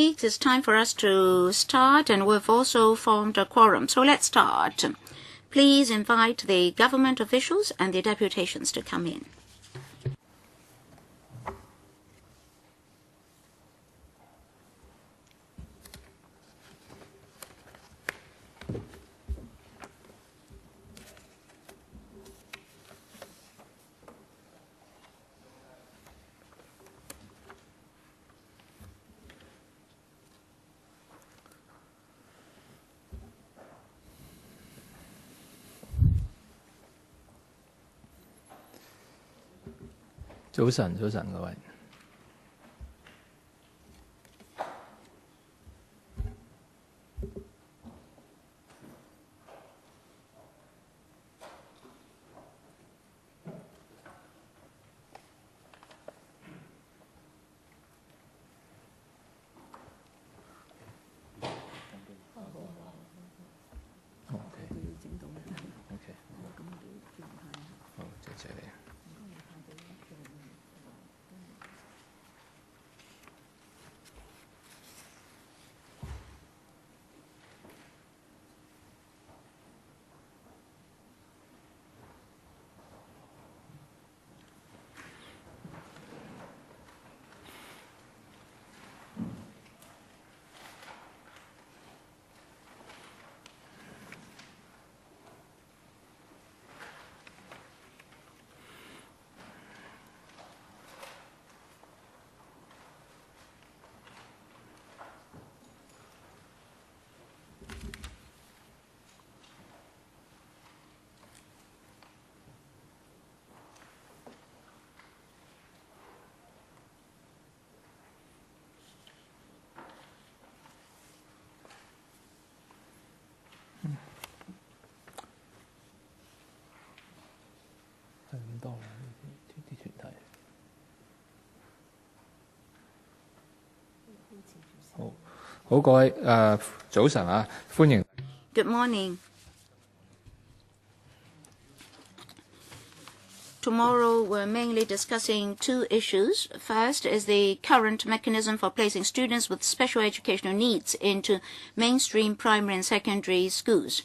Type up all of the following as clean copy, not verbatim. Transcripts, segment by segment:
It's time for us to start, and we've also formed a quorum. So let's start. Please invite the government officials and the deputations to come in.早晨，各位。好，謝謝你。係咁多啦，啲團體。好，各位早晨啊，歡迎。Good morning. Tomorrow we're mainly discussing two issues. First is the current mechanism for placing students with special educational needs into mainstream primary and secondary schools.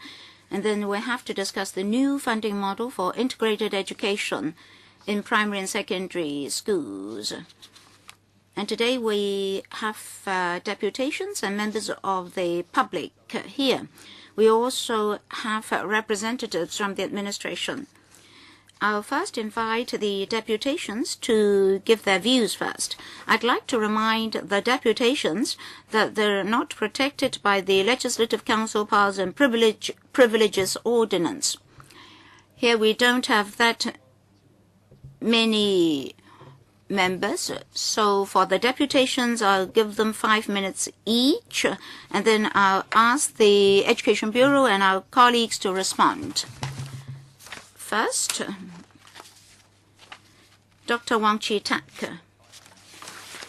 And then we have to discuss the new funding model for integrated education in primary and secondary schools. And today we have deputations and members of the public here. We also have representatives from the administration. I'll first invite the deputations to give their views first. I'd like to remind the deputations that they're not protected by the Legislative Council Powers and Privileges Ordinance. Here we don't have that many members, so for the deputations I'll give them 5 minutes each, and then I'll ask the Education Bureau and our colleagues to respond. First, Dr. WONG Chi-tak.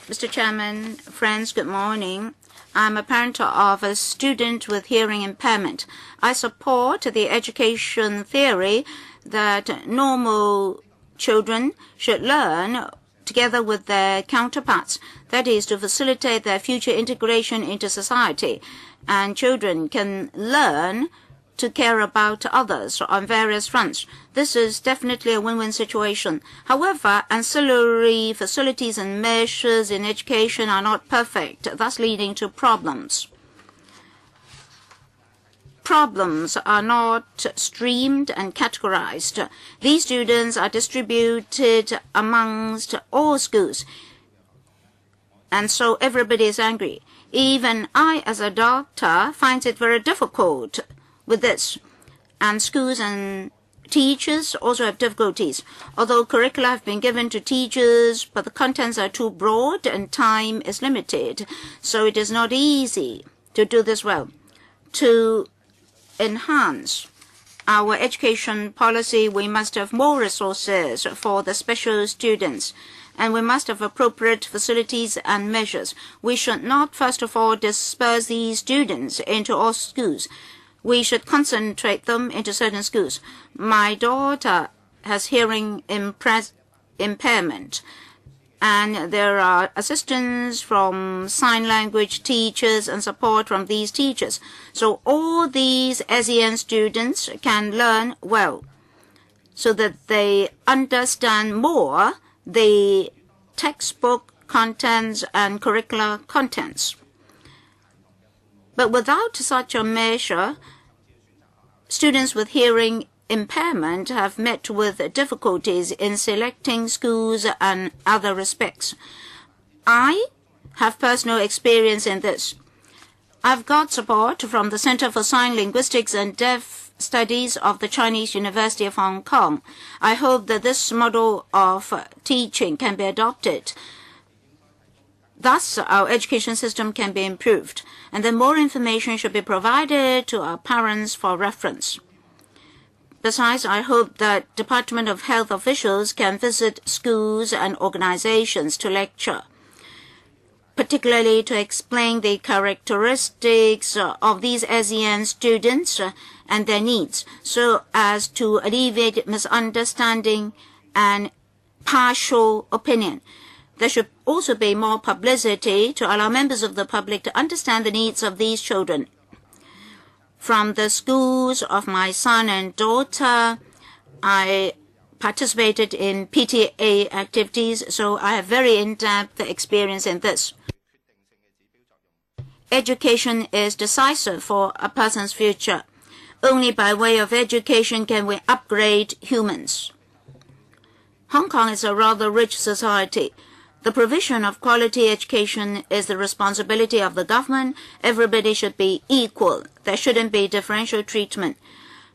Mr. Chairman, friends, good morning. I'm a parent of a student with hearing impairment. I support the education theory that normal children should learn together with their counterparts. That is to facilitate their future integration into society. And children can learn to care about others on various fronts. This is definitely a win-win situation. However, ancillary facilities and measures in education are not perfect, thus leading to problems. Problems are not streamed and categorized. These students are distributed amongst all schools, and so everybody is angry. Even I, as a doctor, find it very difficult with this, and schools and teachers also have difficulties. Although curricula have been given to teachers, but the contents are too broad and time is limited, so it is not easy to do this well. To enhance our education policy, we must have more resources for the special students, and we must have appropriate facilities and measures. We should not, first of all, disperse these students into all schools. We should concentrate them into certain schools. My daughter has hearing impairment, and there are assistance from sign language teachers and support from these teachers. So all these SEN students can learn well so that they understand more the textbook contents and curricular contents. But without such a measure, students with hearing impairment have met with difficulties in selecting schools and other respects. I have personal experience in this. I've got support from the Center for Sign Linguistics and Deaf Studies of the Chinese University of Hong Kong. I hope that this model of teaching can be adopted. Thus, our education system can be improved, and then more information should be provided to our parents for reference. Besides, I hope that Department of Health officials can visit schools and organizations to lecture, particularly to explain the characteristics of these SEN students and their needs, so as to alleviate misunderstanding and partial opinion. There should also be more publicity to allow members of the public to understand the needs of these children. From the schools of my son and daughter, I participated in PTA activities, so I have very in-depth experience in this. Education is decisive for a person's future. Only by way of education can we upgrade humans. Hong Kong is a rather rich society. The provision of quality education is the responsibility of the government. Everybody should be equal. There shouldn't be differential treatment.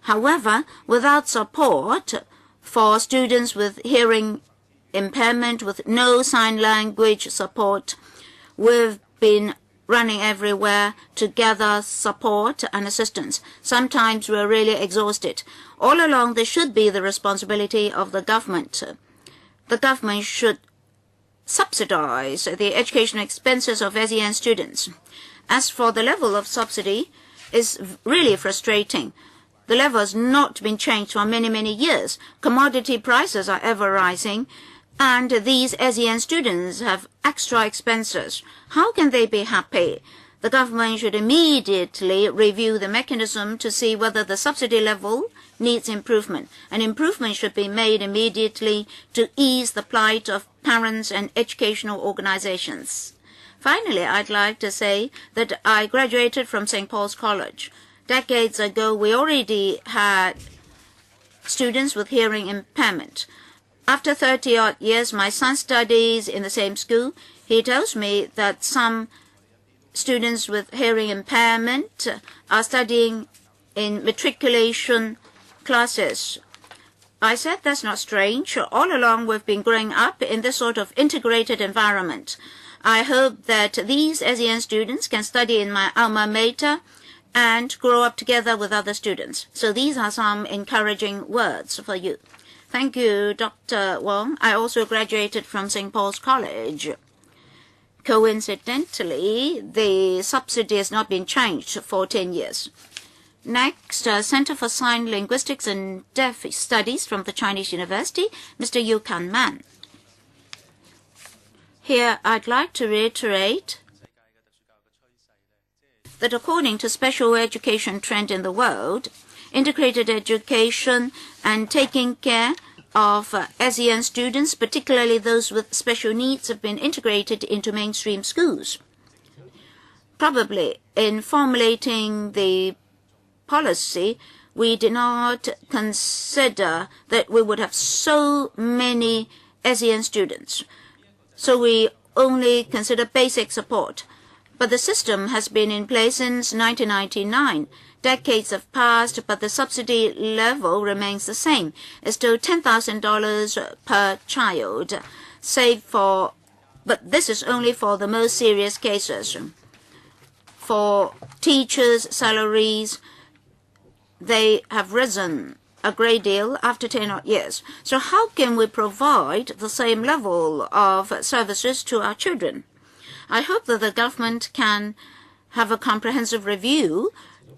However, without support for students with hearing impairment, with no sign language support, we've been running everywhere to gather support and assistance. Sometimes we're really exhausted. All along, this should be the responsibility of the government. The government should subsidize the education expenses of SEN students. As for the level of subsidy, it's really frustrating. The level has not been changed for many, many years. Commodity prices are ever rising, and these SEN students have extra expenses. How can they be happy? The government should immediately review the mechanism to see whether the subsidy level needs improvement. An improvement should be made immediately to ease the plight of parents and educational organizations. Finally, I'd like to say that I graduated from St. Paul's College. Decades ago, we already had students with hearing impairment. After 30-odd years, my son studies in the same school. He tells me that some students with hearing impairment are studying in matriculation classes. I said that's not strange. All along we've been growing up in this sort of integrated environment. I hope that these SEN students can study in my alma mater and grow up together with other students. So these are some encouraging words for you. Thank you, Dr. Wong. I also graduated from St. Paul's College. Coincidentally, the subsidy has not been changed for 10 years. Next, Center for Sign Linguistics and Deaf Studies from the Chinese University, Mr. Yu Kan-man. Here, I'd like to reiterate that according to special education trend in the world, integrated education and taking care of SEN students, particularly those with special needs, have been integrated into mainstream schools. Probably in formulating the policy, we did not consider that we would have so many SEN students. So we only consider basic support. But the system has been in place since 1999. Decades have passed, but the subsidy level remains the same. It's still $10,000 per child, but this is only for the most serious cases. For teachers' salaries, they have risen a great deal after 10 odd years. So how can we provide the same level of services to our children? I hope that the government can have a comprehensive review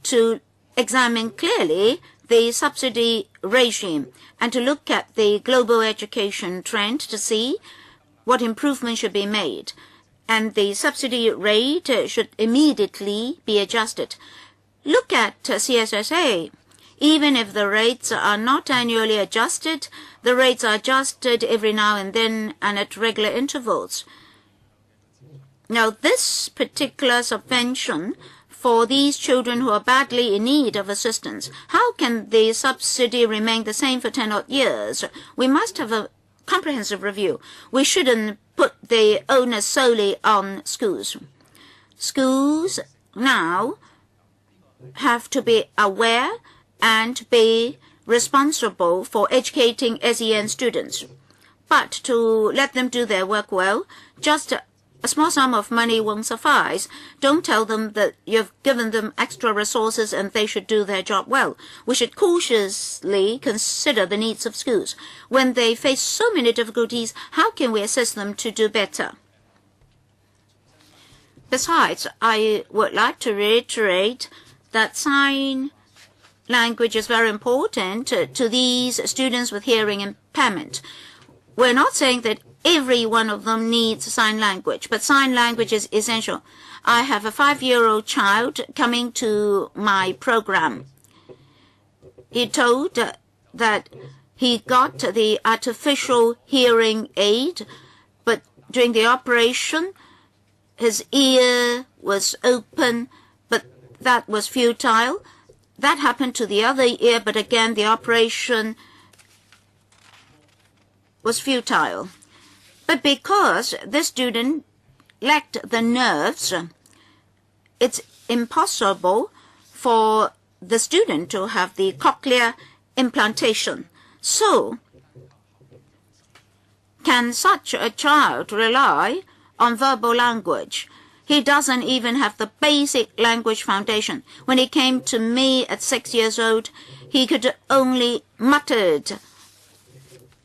to examine clearly the subsidy regime and to look at the global education trend to see what improvement should be made. And the subsidy rate should immediately be adjusted. Look at CSSA. Even if the rates are not annually adjusted, the rates are adjusted every now and then and at regular intervals. Now, this particular subvention for these children who are badly in need of assistance, how can the subsidy remain the same for 10 odd years? We must have a comprehensive review. We shouldn't put the onus solely on schools. Schools now have to be aware and be responsible for educating SEN students. But to let them do their work well, just a small sum of money won't suffice. Don't tell them that you've given them extra resources and they should do their job well. We should cautiously consider the needs of schools. When they face so many difficulties, how can we assist them to do better? Besides, I would like to reiterate that sign language is very important to these students with hearing impairment. We're not saying that every one of them needs sign language, but sign language is essential. I have a 5-year-old child coming to my program. He told that he got the artificial hearing aid, but during the operation, his ear was open, but that was futile. That happened to the other ear, but again, the operation was futile. But because this student lacked the nerves, it's impossible for the student to have the cochlear implantation. So, can such a child rely on verbal language? He doesn't even have the basic language foundation. When he came to me at 6 years old, he could only muttered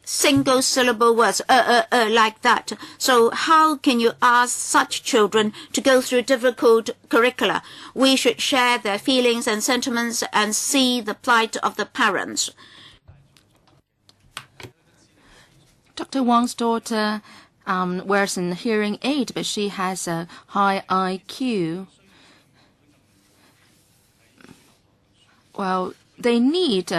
single syllable words, like that. So how can you ask such children to go through difficult curricula? We should share their feelings and sentiments and see the plight of the parents. Dr. Wang's daughter wears a hearing aid, but she has a high IQ. Well, they need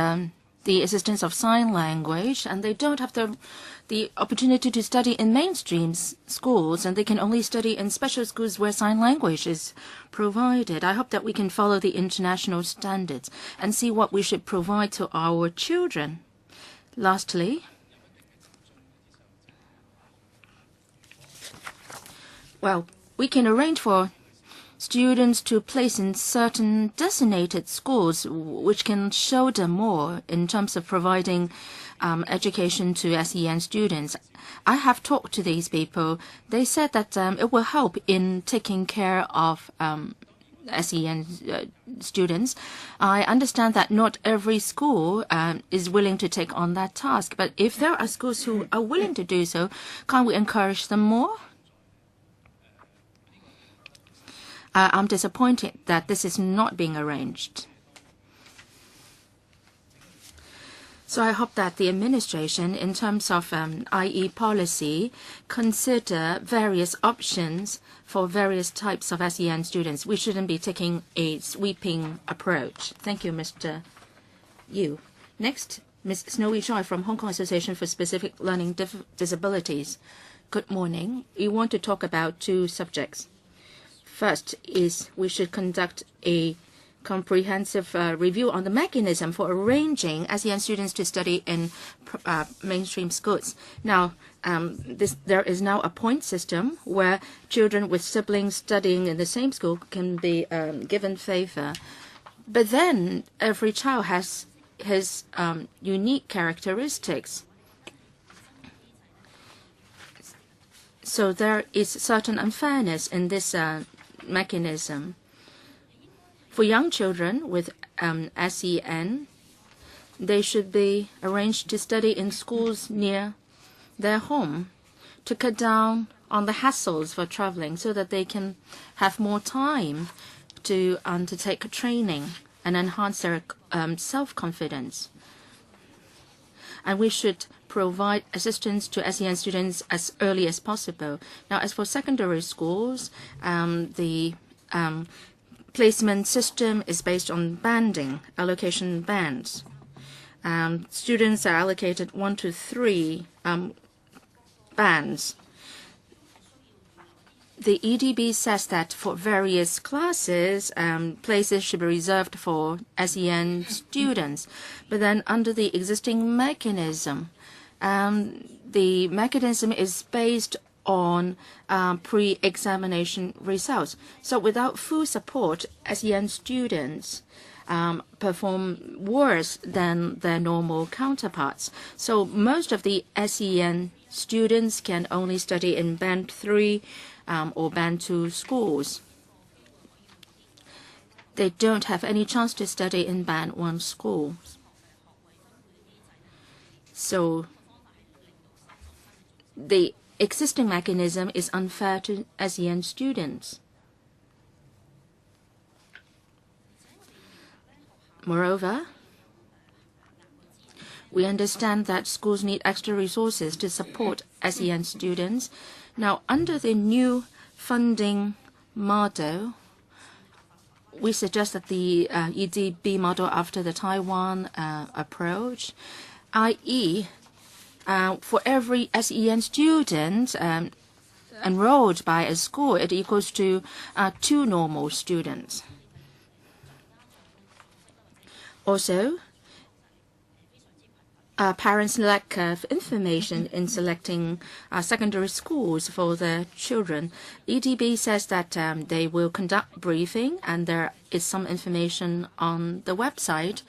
the assistance of sign language, and they don't have the opportunity to study in mainstream schools, and they can only study in special schools where sign language is provided. I hope that we can follow the international standards and see what we should provide to our children. Lastly, well, we can arrange for students to place in certain designated schools, which can show them more in terms of providing education to SEN students. I have talked to these people. They said that it will help in taking care of SEN students. I understand that not every school is willing to take on that task, but if there are schools who are willing to do so, can't we encourage them more? I'm disappointed that this is not being arranged. So I hope that the administration, in terms of IE policy, consider various options for various types of SEN students. We shouldn't be taking a sweeping approach. Thank you, Mr. Yu. Next, Ms. Snowy Choi from Hong Kong Association for Specific Learning Disabilities. Good morning. We want to talk about two subjects. First is we should conduct a comprehensive review on the mechanism for arranging SEN students to study in mainstream schools. Now, there is now a point system where children with siblings studying in the same school can be given favor. But then every child has his unique characteristics. So there is certain unfairness in this mechanism. For young children with SEN, they should be arranged to study in schools near their home to cut down on the hassles for traveling so that they can have more time to undertake training and enhance their self-confidence. And we should provide assistance to SEN students as early as possible. Now, as for secondary schools, the placement system is based on banding, allocation bands. Students are allocated 1 to 3 bands. The EDB says that for various classes, places should be reserved for SEN students. But then under the existing mechanism, the mechanism is based on pre-examination results. So without full support, SEN students perform worse than their normal counterparts. So most of the SEN students can only study in Band 3 or Band 2 schools. They don't have any chance to study in Band 1 schools. So the existing mechanism is unfair to SEN students. Moreover, we understand that schools need extra resources to support SEN students. Now, under the new funding model, we suggest that the EDB model after the Taiwan approach, i.e., for every SEN student enrolled by a school, it equals to 2 normal students. Also, parents lack of information in selecting secondary schools for their children. EDB says that they will conduct briefing, and there is some information on the website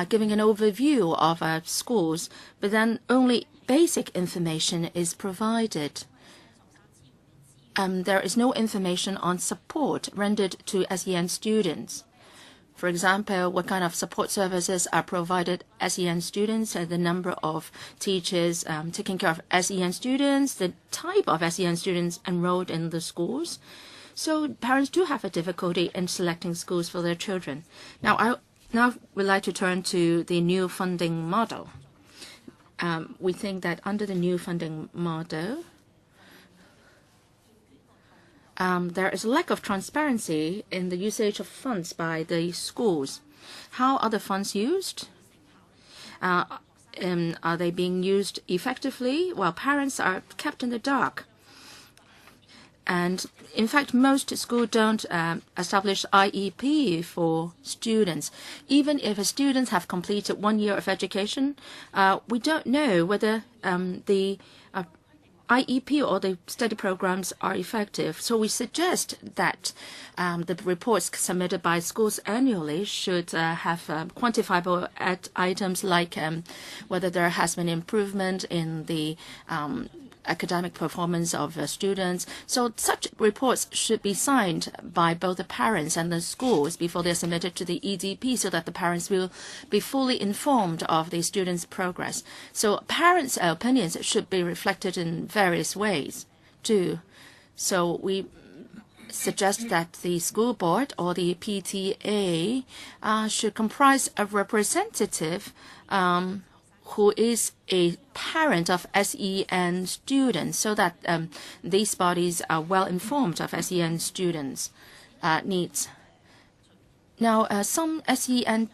giving an overview of schools, but then only basic information is provided. There is no information on support rendered to SEN students. For example, what kind of support services are provided SEN students, the number of teachers taking care of SEN students, the type of SEN students enrolled in the schools. So parents do have a difficulty in selecting schools for their children. Now, I would like to turn to the new funding model. We think that under the new funding model, there is a lack of transparency in the usage of funds by the schools. How are the funds used? Are they being used effectively? Well, parents are kept in the dark. And in fact, most schools don't establish IEP for students. Even if students have completed 1 year of education, we don't know whether the IEP or the study programs are effective. So we suggest that the reports submitted by schools annually should have quantifiable items like whether there has been improvement in the academic performance of students. So such reports should be signed by both the parents and the schools before they're submitted to the EDP, so that the parents will be fully informed of the students' progress. So parents' opinions should be reflected in various ways too. So we suggest that the school board or the PTA should comprise a representative who is a parent of SEN students, so that these bodies are well informed of SEN students' needs. Now, some SEN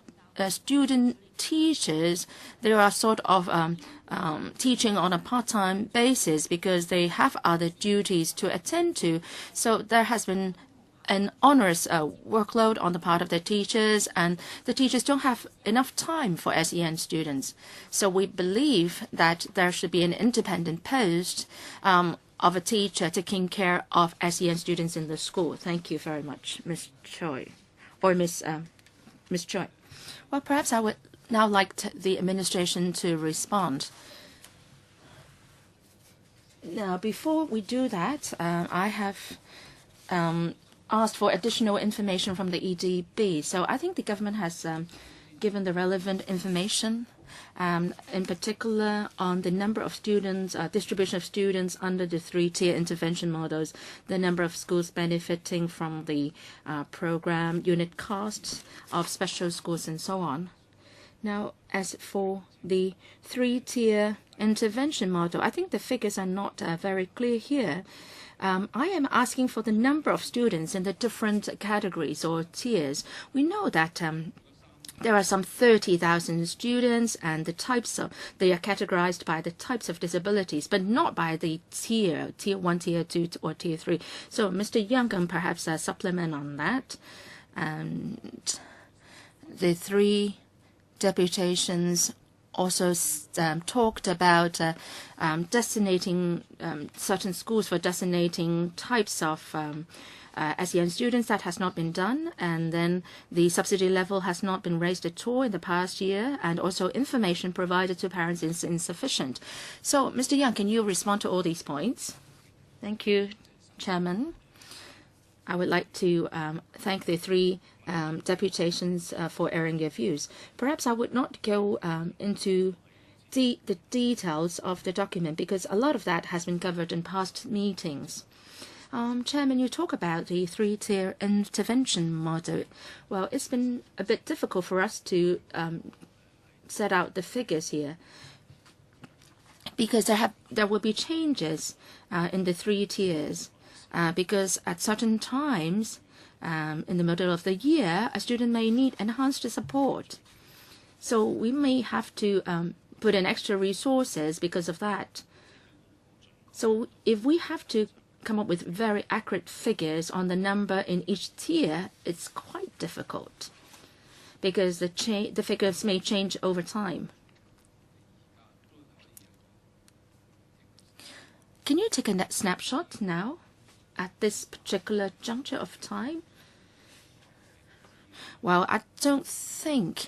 student teachers, they are sort of teaching on a part-time basis because they have other duties to attend to. So there has been an onerous workload on the part of the teachers, and the teachers don't have enough time for SEN students. So we believe that there should be an independent post of a teacher taking care of SEN students in the school. Thank you very much, Ms. Choi, or Ms. Choi. Well, perhaps I would now like the administration to respond. Now, before we do that, I have asked for additional information from the EDB. So I think the government has given the relevant information, in particular on the number of students, distribution of students under the 3-tier intervention models, the number of schools benefiting from the program, unit costs of special schools, and so on. Now, as for the 3-tier intervention model. I think the figures are not very clear here. I am asking for the number of students in the different categories or tiers. We know that there are some 30,000 students, and they are categorized by the types of disabilities, but not by the tier 1, tier 2, or tier 3. So Mr. Young can perhaps supplement on that. And the 3 deputations also talked about designating certain schools for designating types of SEN students. That has not been done, and then the subsidy level has not been raised at all in the past year, and also information provided to parents is insufficient. So, Mr. Young, can you respond to all these points? Thank you, Chairman. I would like to thank the 3 deputations for airing their views. Perhaps I would not go into the details of the document, because a lot of that has been covered in past meetings. Chairman, you talk about the 3-tier intervention model. Well, it's been a bit difficult for us to set out the figures here, because there will be changes in the 3 tiers, because at certain times in the middle of the year, a student may need enhanced support. So we may have to put in extra resources because of that. So if we have to come up with very accurate figures on the number in each tier, it's quite difficult, because the figures may change over time. Can you take a snapshot now at this particular juncture of time? Well, I don't think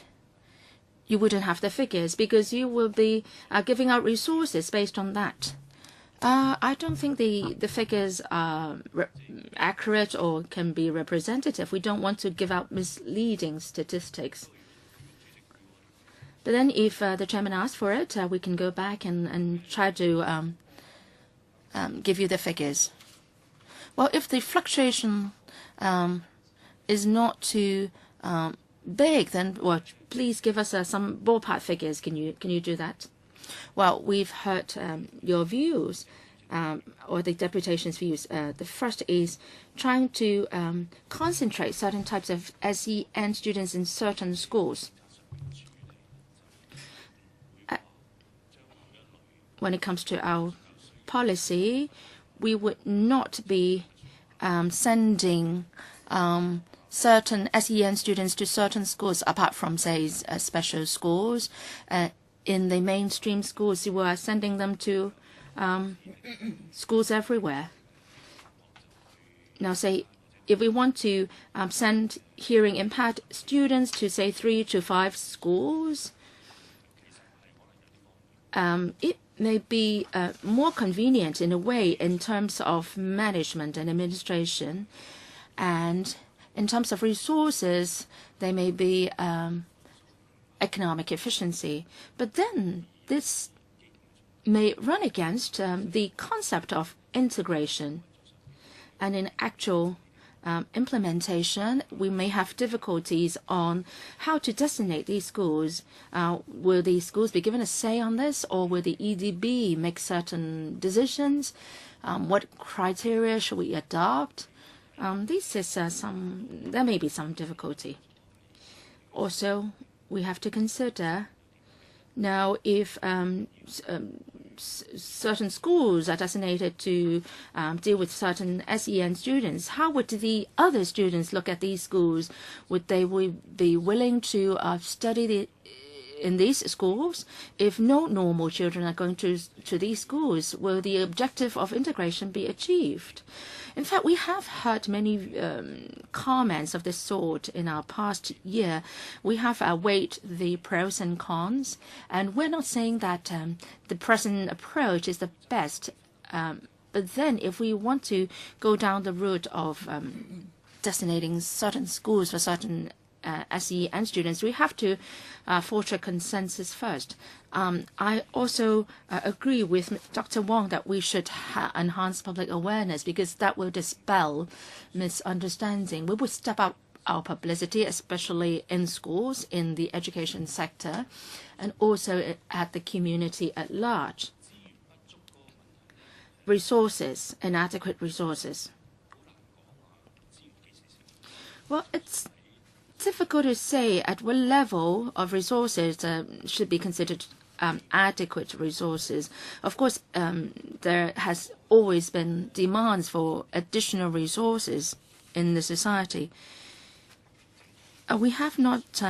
you wouldn't have the figures, because you will be giving out resources based on that. I don't think the figures are accurate or can be representative. We don't want to give out misleading statistics. But then if the chairman asks for it, we can go back and try to give you the figures. Well, if the fluctuation is not too big, then please give us some ballpark figures. Can you do that? Well, we've heard your views, or the deputation's views. The first is trying to concentrate certain types of SEN students in certain schools. When it comes to our policy, we would not be sending certain SEN students to certain schools, apart from, say, special schools. In the mainstream schools, we are sending them to schools everywhere. Now, say, if we want to send hearing impaired students to, say, 3 to 5 schools, it may be more convenient in a way in terms of management and administration, and in terms of resources, they may be economic efficiency. But then this may run against the concept of integration. And in actual implementation, we may have difficulties on how to designate these schools. Will these schools be given a say on this, or will the EDB make certain decisions? What criteria should we adopt? There may be some difficulty. Also, we have to consider now if certain schools are designated to deal with certain SEN students, how would the other students look at these schools? Would they be willing to study in these schools? If no normal children are going to these schools, will the objective of integration be achieved? In fact, we have heard many comments of this sort in our past year. We have weighed the pros and cons, and we're not saying that the present approach is the best. But then if we want to go down the route of designating certain schools for certain SEN students, we have to forge a consensus first. I also agree with Dr. Wong that we should enhance public awareness, because that will dispel misunderstanding. We would step up our publicity, especially in schools, in the education sector, and also at the community at large. Resources, inadequate resources. Well, it's difficult to say at what level of resources should be considered adequate resources. Of course, there has always been demands for additional resources in the society. We have not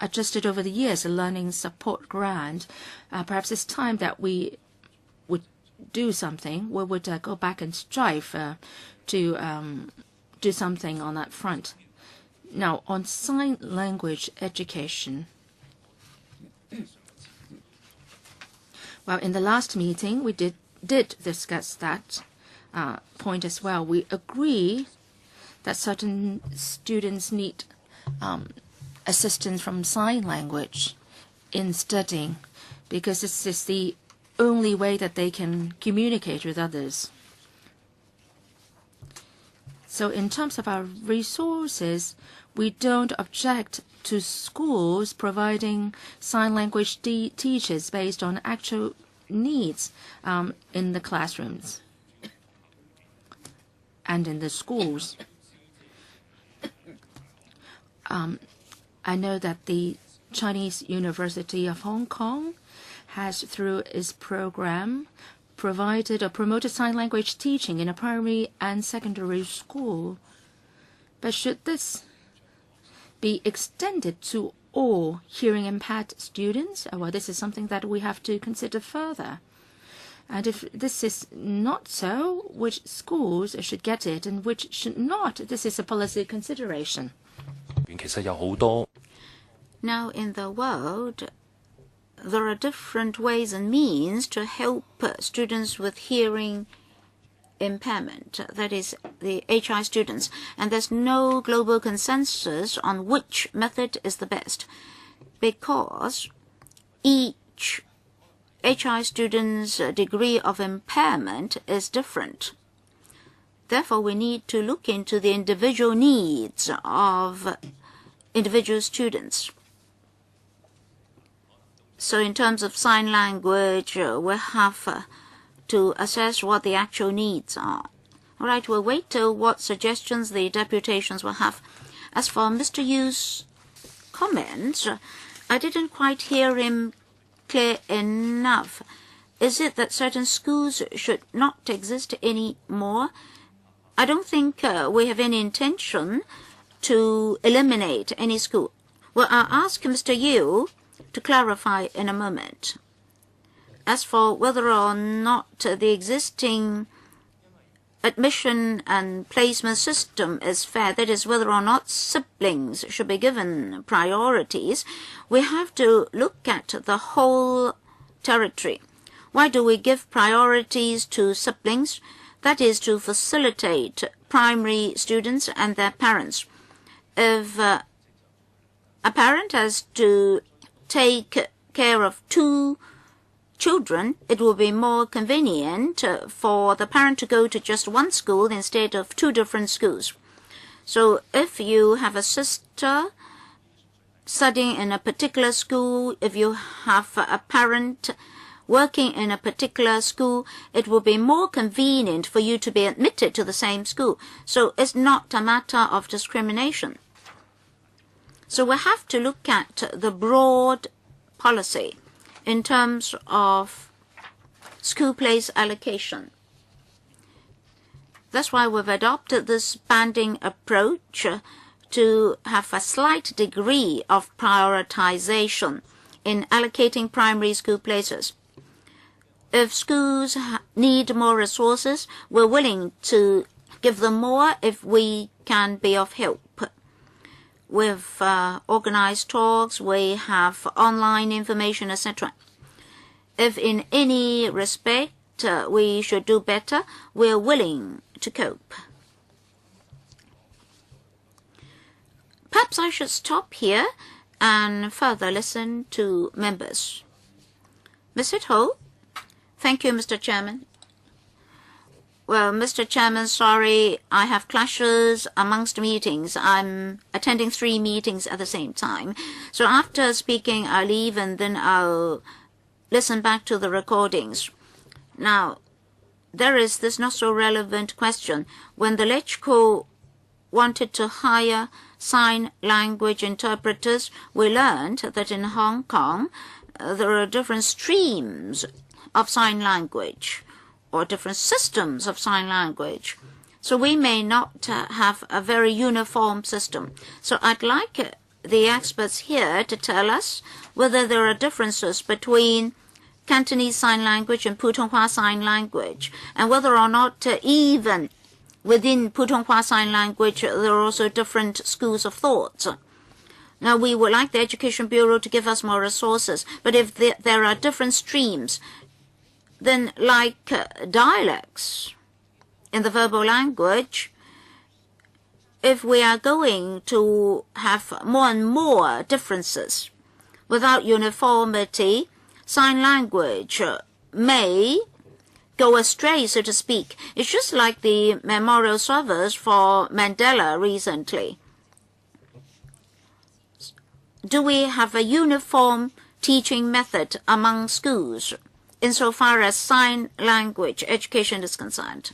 adjusted over the years a learning support grant. Perhaps it's time that we would do something. We would go back and strive to do something on that front. Now, on sign language education, well, in the last meeting, we did discuss that point as well. We agree that certain students need assistance from sign language in studying, because this is the only way that they can communicate with others. So in terms of our resources, we don't object to schools providing sign language teachers based on actual needs in the classrooms and in the schools. I know that the Chinese University of Hong Kong has, through its program, provided or promoted sign language teaching in a primary and secondary school. But should this be extended to all hearing impaired students? Well, this is something that we have to consider further. And if this is not so, which schools should get it and which should not? This is a policy consideration. Now, in the world, there are different ways and means to help students with hearing impairment, that is, the HI students, and there's no global consensus on which method is the best, because each HI student's degree of impairment is different. Therefore, we need to look into the individual needs of individual students. So in terms of sign language, we have to assess what the actual needs are. All right, we'll wait till what suggestions the deputations will have. As for Mr. Yu's comments, I didn't quite hear him clear enough. Is it that certain schools should not exist anymore? I don't think we have any intention to eliminate any school. Well, I'll ask Mr. Yu to clarify in a moment. As for whether or not the existing admission and placement system is fair, that is, whether or not siblings should be given priorities, we have to look at the whole territory. Why do we give priorities to siblings? That is to facilitate primary students and their parents. If a parent has to take care of two children, it will be more convenient for the parent to go to just one school instead of two different schools. So if you have a sister studying in a particular school, if you have a parent working in a particular school, it will be more convenient for you to be admitted to the same school. So it's not a matter of discrimination. So we have to look at the broad policy in terms of school place allocation. That's why we've adopted this banding approach to have a slight degree of prioritization in allocating primary school places. If schools need more resources, we're willing to give them more if we can be of help. We've organized talks, we have online information, etc. If in any respect we should do better, we're willing to cope. Perhaps I should stop here and further listen to members. Mr. Ho? Thank you, Mr. Chairman. Well, Mr. Chairman, sorry, I have clashes amongst meetings. I'm attending 3 meetings at the same time. So after speaking, I'll leave and then I'll listen back to the recordings. Now, there is this not so relevant question. When the LegCo wanted to hire sign language interpreters, we learned that in Hong Kong, there are different streams of sign language or different systems of sign language. So we may not have a very uniform system. So I'd like the experts here to tell us whether there are differences between Cantonese Sign Language and Putonghua Sign Language, and whether or not even within Putonghua Sign Language there are also different schools of thought. Now, we would like the Education Bureau to give us more resources, but if there are different streams, then like dialects in the verbal language, if we are going to have more and more differences without uniformity, sign language may go astray, so to speak. It's just like the memorial service for Mandela recently. Do we have a uniform teaching method among schools insofar as sign language education is concerned?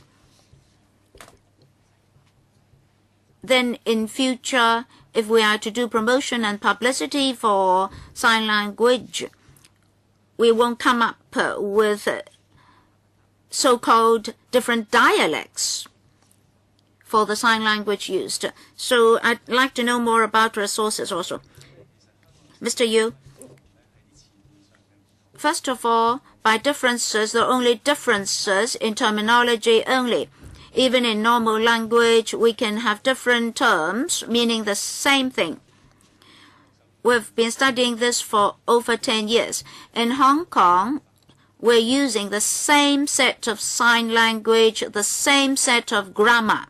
Then in future, if we are to do promotion and publicity for sign language, we won't come up with so-called different dialects for the sign language used. So I'd like to know more about resources also. Mr. Yu, first of all, by differences, there are only differences in terminology only. Even in normal language, we can have different terms meaning the same thing. We've been studying this for over 10 years. In Hong Kong, we're using the same set of sign language, the same set of grammar.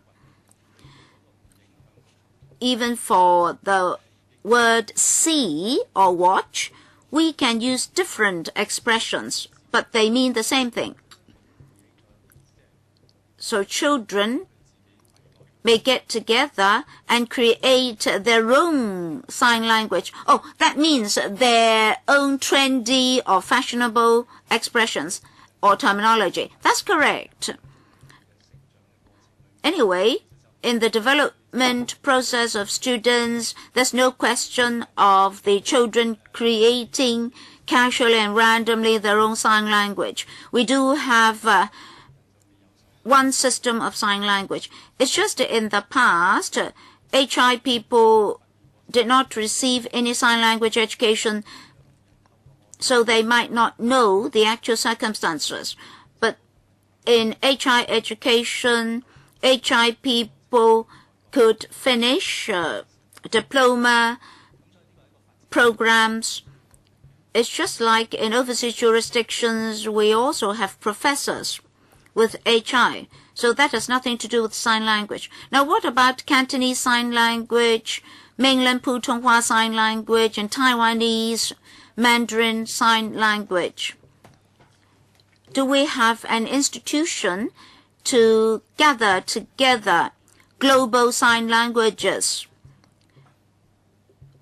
Even for the word see or watch, we can use different expressions, but they mean the same thing. So children may get together and create their own sign language. Oh, that means their own trendy or fashionable expressions or terminology. That's correct. Anyway, in the development process of students, there's no question of the children creating casually and randomly their own sign language. We do have one system of sign language. It's just in the past, HI people did not receive any sign language education, so they might not know the actual circumstances. But in HI education, HI people could finish diploma programs. It's just like in overseas jurisdictions, we also have professors with HI. So that has nothing to do with sign language. Now, what about Cantonese Sign Language, Mainland Putonghua Sign Language, and Taiwanese Mandarin Sign Language? Do we have an institution to gather together global sign languages?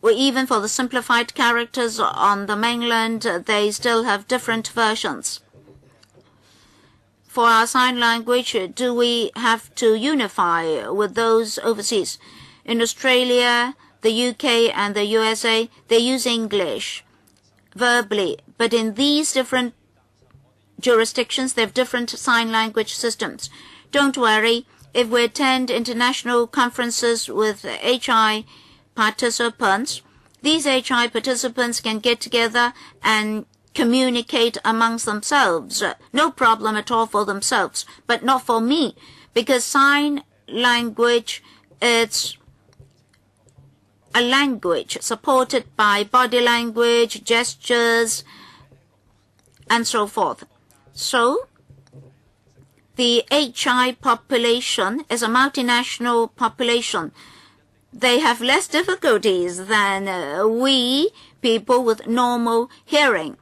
Well, even for the simplified characters on the mainland, they still have different versions. For our sign language, do we have to unify with those overseas? In Australia, the UK, and the USA, they use English verbally. But in these different jurisdictions, they have different sign language systems. Don't worry, if we attend international conferences with HI participants, these HI participants can get together and communicate amongst themselves. No problem at all for themselves, but not for me, because sign language, it's a language supported by body language, gestures, and so forth. So, the HI population is a multinational population. They have less difficulties than we people with normal hearing.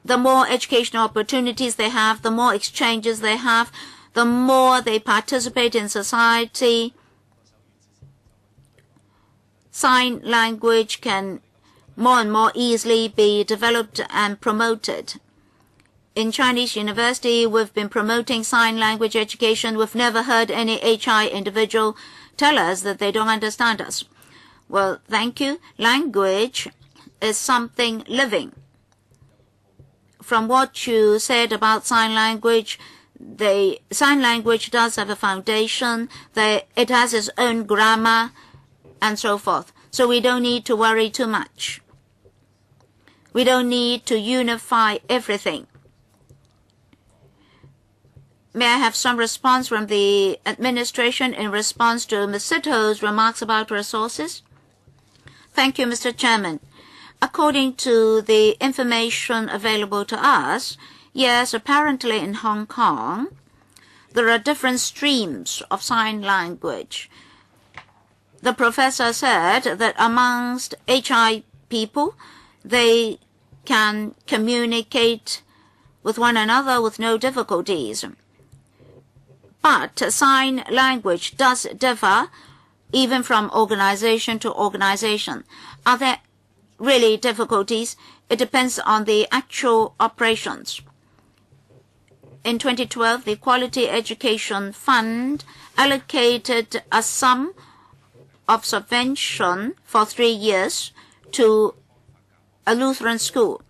the more educational opportunities they have, the more exchanges they have, the more they participate in society. Sign language can more and more easily be developed and promoted. In Chinese university, we've been promoting sign language education. We've never heard any HI individual tell us that they don't understand us. Well, thank you. Language is something living. From what you said about sign language, sign language does have a foundation. It has its own grammar and so forth. So we don't need to worry too much. We don't need to unify everything. May I have some response from the administration in response to Ms. Sito's remarks about resources? Thank you, Mr. Chairman. According to the information available to us, yes, apparently in Hong Kong, there are different streams of sign language. The professor said that amongst HI people, they can communicate with one another with no difficulties. But sign language does differ even from organization to organization. Are there really difficulties? It depends on the actual operations. In 2012, the Quality Education Fund allocated a sum of subvention for 3 years to a Lutheran school.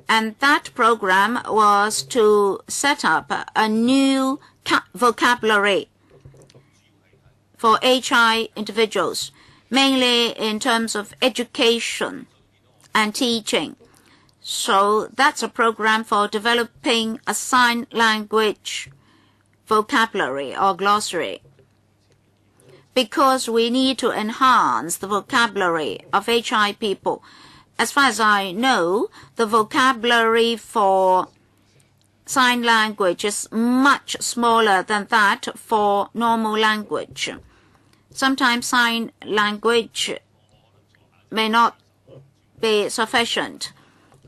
And that program was to set up a new vocabulary for HI individuals, mainly in terms of education and teaching. So that's a program for developing a sign language vocabulary or glossary. Because we need to enhance the vocabulary of HI people. As far as I know, the vocabulary for sign language is much smaller than that for normal language. Sometimes sign language may not be sufficient.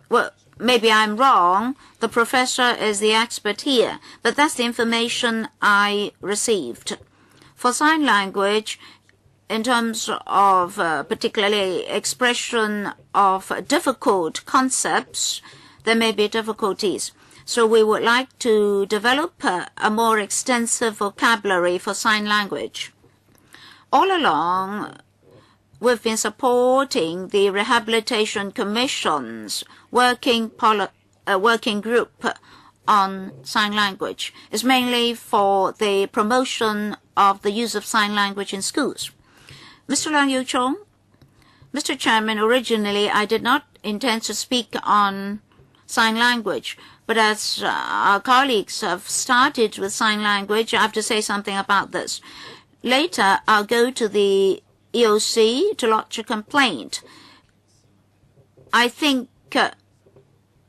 Well, maybe I'm wrong. The professor is the expert here, but that's the information I received. For sign language, in terms of particularly expression of difficult concepts, there may be difficulties. So we would like to develop a more extensive vocabulary for sign language. All along, we've been supporting the Rehabilitation Commission's working group on sign language. It's mainly for the promotion of the use of sign language in schools. Mr. Leung Yiu-chung, Mr. Chairman, originally I did not intend to speak on sign language, but as our colleagues have started with sign language, I have to say something about this. Later, I'll go to the EOC to lodge a complaint. I think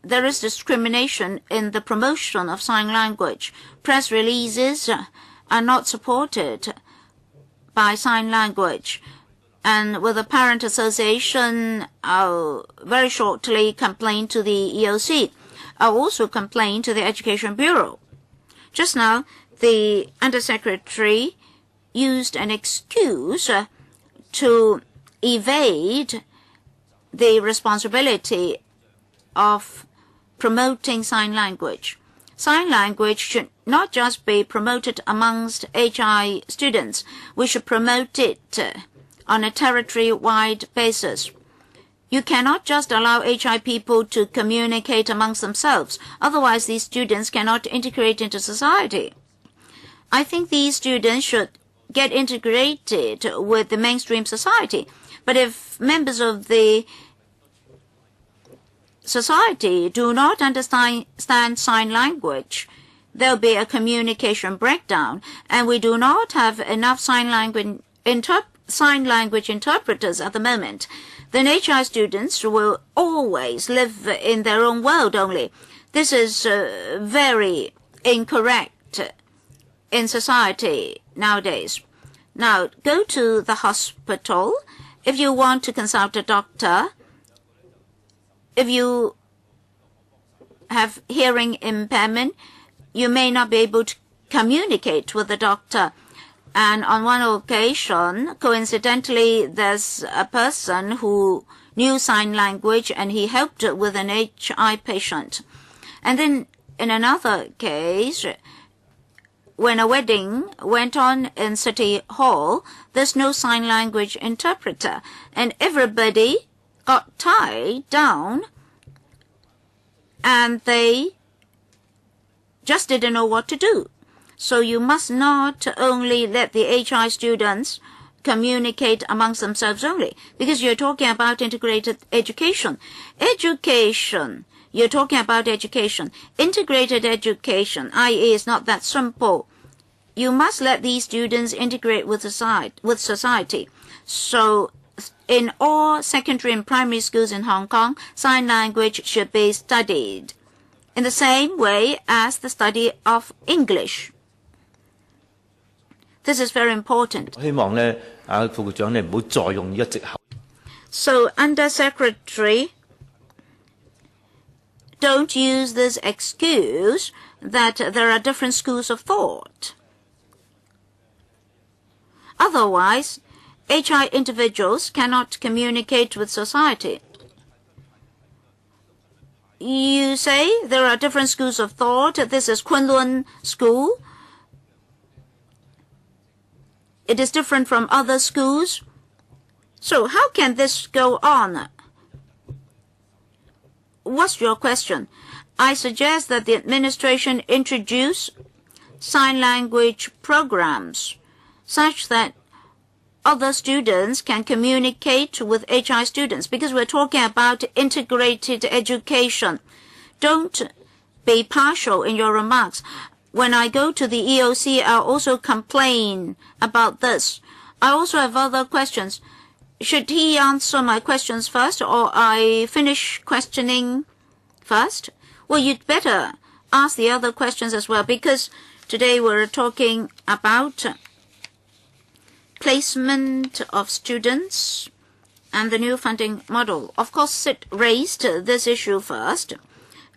there is discrimination in the promotion of sign language. Press releases are not supported by sign language. And with the Parent Association, I'll very shortly complain to the EOC. I'll also complain to the Education Bureau. Just now, the Undersecretary used an excuse to evade the responsibility of promoting sign language. Sign language should not just be promoted amongst HI students. We should promote it on a territory-wide basis. You cannot just allow HI people to communicate amongst themselves. Otherwise, these students cannot integrate into society. I think these students should get integrated with the mainstream society. But if members of the society do not understand sign language, there'll be a communication breakdown, and we do not have enough sign language interpreters at the moment. Then HI students will always live in their own world only. This is very incorrect in society nowadays. Now, go to the hospital. If you want to consult a doctor, if you have hearing impairment, you may not be able to communicate with the doctor. And on one occasion, coincidentally, there's a person who knew sign language and he helped with an HI patient. And then in another case, when a wedding went on in City Hall, there's no sign language interpreter. And everybody got tied down and they just didn't know what to do. So you must not only let the HI students communicate amongst themselves only, because you're talking about integrated education. You're talking about education. Integrated education, i.e. is not that simple. You must let these students integrate with society. So in all secondary and primary schools in Hong Kong, sign language should be studied in the same way as the study of English. This is very important. So, Under Secretary, don't use this excuse that there are different schools of thought. Otherwise, HI individuals cannot communicate with society. You say there are different schools of thought. This is Kunlun School. It is different from other schools. So how can this go on? What's your question? I suggest that the administration introduce sign language programs such that other students can communicate with HI students, because we're talking about integrated education. Don't be partial in your remarks. When I go to the EOC, I'll also complain about this. I also have other questions. Should he answer my questions first, or I finish questioning first? Well, you'd better ask the other questions as well, because today we're talking about placement of students and the new funding model. Of course, Sid raised this issue first,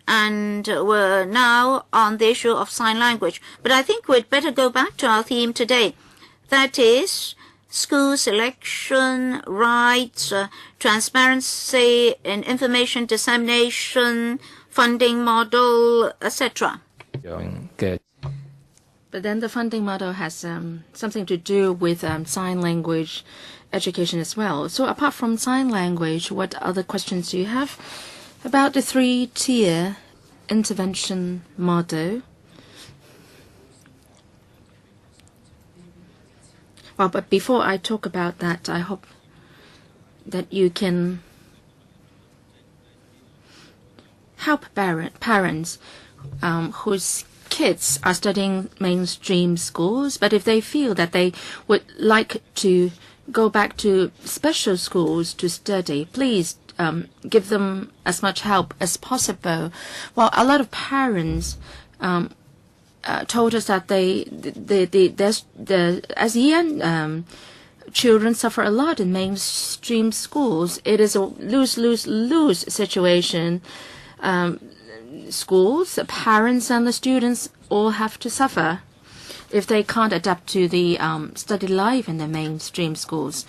and we're now on the issue of sign language. But I think we'd better go back to our theme today. That is school selection, rights, transparency in information dissemination, funding model, etc. But then the funding model has something to do with sign language education as well. So apart from sign language, what other questions do you have about the 3-tier intervention model? Well, but before I talk about that, I hope that you can help parents whose kids are studying mainstream schools, but if they feel that they would like to go back to special schools to study, please give them as much help as possible. Well, a lot of parents told us that the ASEAN children suffer a lot in mainstream schools. It is a lose-lose-lose situation. Schools, the parents and the students all have to suffer if they can't adapt to the study life in the mainstream schools.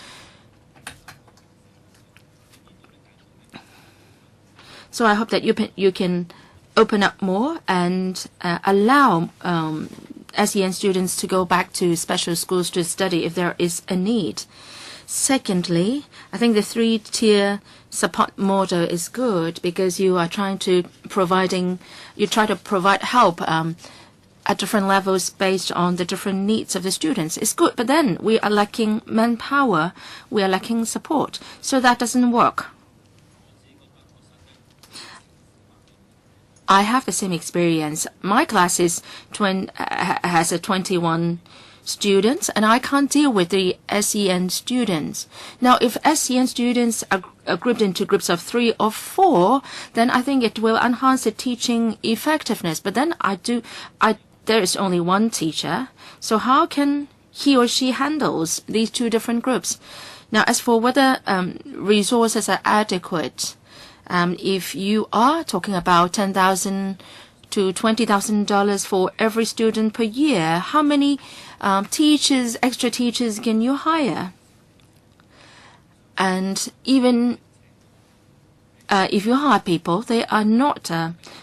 So I hope that you can open up more and allow ASEAN students to go back to special schools to study if there is a need. Secondly, I think the 3-tier support model is good because you are trying to provide help at different levels based on the different needs of the students. It's good, but then we are lacking manpower, we are lacking support, so that doesn't work. I have the same experience. My class has 21 students, and I can't deal with the SEN students. Now, if SEN students are grouped into groups of 3 or 4, then I think it will enhance the teaching effectiveness. But then there is only one teacher, so how can he or she handles these 2 different groups? Now, as for whether resources are adequate, if you are talking about $10,000 to $20,000 for every student per year, how many teachers, extra teachers can you hire? And even if you hire people, they are not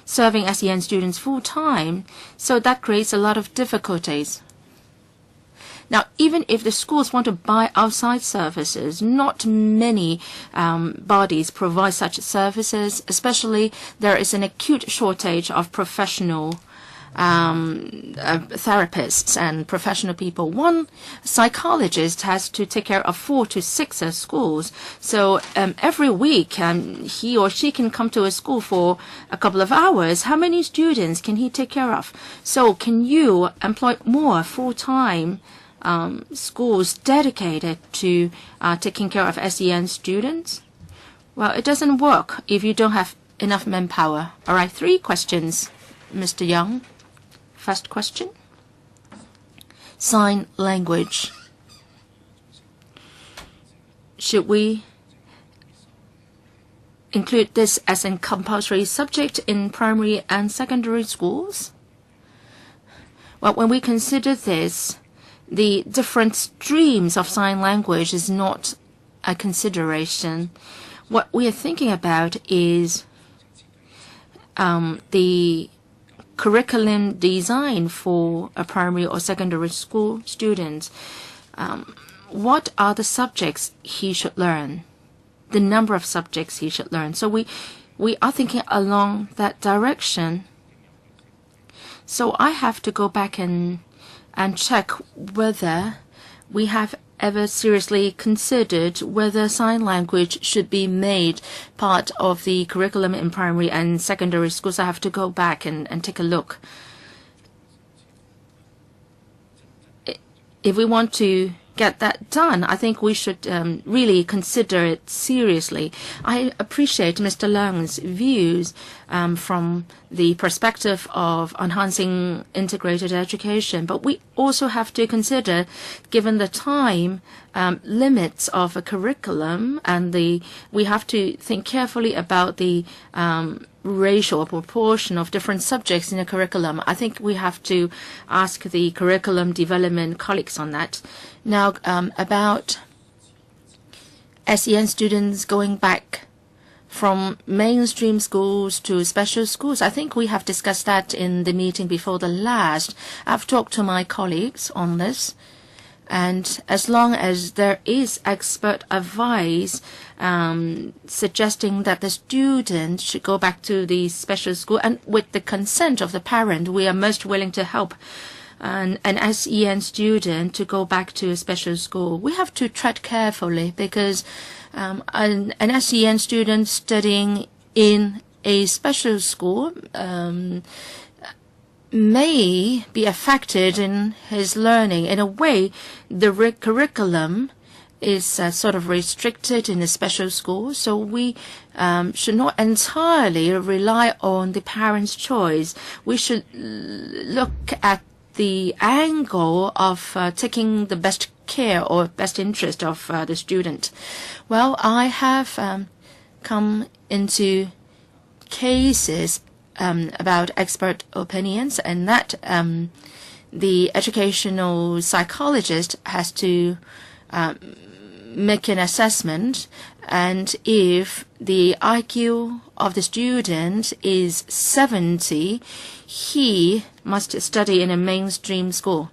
serving SEN students full-time, so that creates a lot of difficulties. Now, even if the schools want to buy outside services, not many bodies provide such services, especially there is an acute shortage of professional therapists and professional people. One psychologist has to take care of 4 to 6 schools. So every week he or she can come to a school for a couple of hours. How many students can he take care of? So can you employ more full-time schools dedicated to taking care of SEN students? Well, it doesn't work if you don't have enough manpower. All right, 3 questions, Mr. Young. First question, sign language. Should we include this as a compulsory subject in primary and secondary schools? Well, when we consider this, the different streams of sign language is not a consideration. What we are thinking about is the curriculum design for a primary or secondary school student. What are the subjects he should learn? The number of subjects he should learn. So we are thinking along that direction. So I have to go back and check whether we have ever seriously considered whether sign language should be made part of the curriculum in primary and secondary schools. I have to go back and take a look. If we want to get that done, I think we should really consider it seriously. I appreciate Mr. Leung's views from the perspective of enhancing integrated education, but we also have to consider, given the time limits of a curriculum, and we have to think carefully about the ratio or proportion of different subjects in a curriculum. I think we have to ask the curriculum development colleagues on that. Now, about SEN students going back from mainstream schools to special schools, I think we have discussed that in the meeting before the last. I've talked to my colleagues on this, and as long as there is expert advice suggesting that the student should go back to the special school, and with the consent of the parent, we are most willing to help an SEN student to go back to a special school. We have to tread carefully because an SEN student studying in a special school may be affected in his learning. In a way, the curriculum is sort of restricted in a special school, so we should not entirely rely on the parent's choice. We should look at the angle of taking the best care or best interest of the student. Well, I have come into cases about expert opinions, and that the educational psychologist has to make an assessment, and if the IQ of the student is 70, he must study in a mainstream school.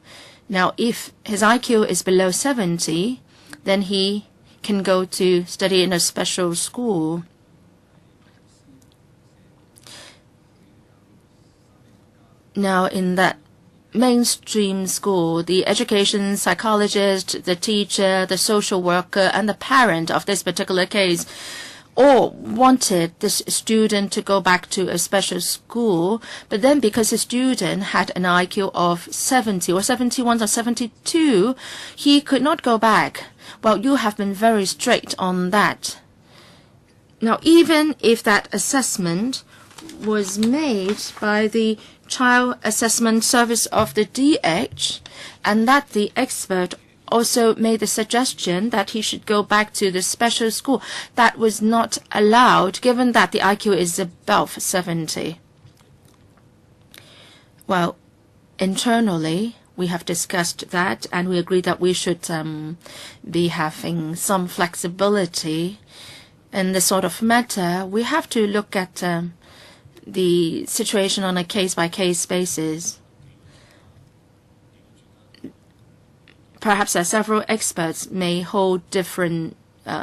Now, if his IQ is below 70, then he can go to study in a special school. Now, in that mainstream school, the education psychologist, the teacher, the social worker, and the parent of this particular case all wanted this student to go back to a special school, but then because the student had an IQ of 70 or 71 or 72, he could not go back. Well, you have been very strict on that. Now, even if that assessment was made by the Child Assessment Service of the DH, and that the expert also made the suggestion that he should go back to the special school. That was not allowed, given that the IQ is above 70. Well, internally, we have discussed that, and we agree that we should be having some flexibility in this sort of matter. We have to look at the situation on a case-by-case basis. Perhaps several experts may hold different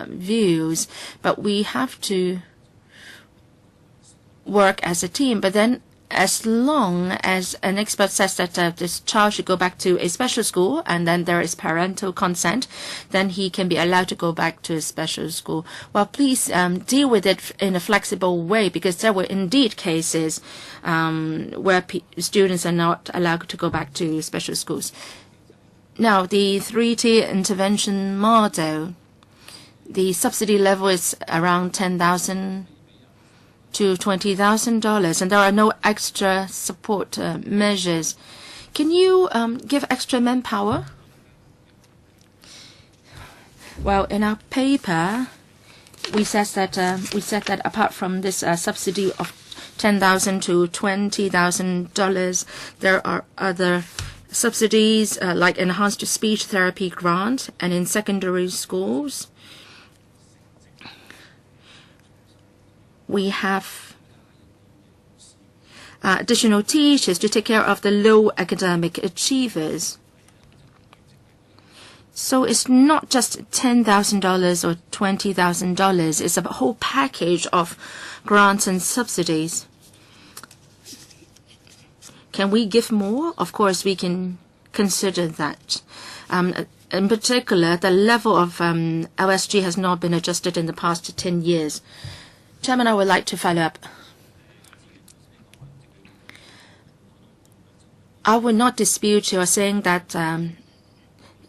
views, but we have to work as a team. But then, as long as an expert says that this child should go back to a special school and then there is parental consent, then he can be allowed to go back to a special school. Well, please deal with it in a flexible way, because there were indeed cases where students are not allowed to go back to special schools. Now, the three-tier intervention model, the subsidy level is around $10,000 to $20,000, and there are no extra support measures. Can you give extra manpower? Well, in our paper, we said that apart from this subsidy of $10,000 to $20,000, there are other subsidies like enhanced speech therapy grant, and in secondary schools, we have additional teachers to take care of the low academic achievers. So it's not just $10,000 or $20,000. It's a whole package of grants and subsidies. Can we give more? Of course, we can consider that. In particular, the level of LSG has not been adjusted in the past 10 years. Chairman, I would like to follow up. I will not dispute your saying that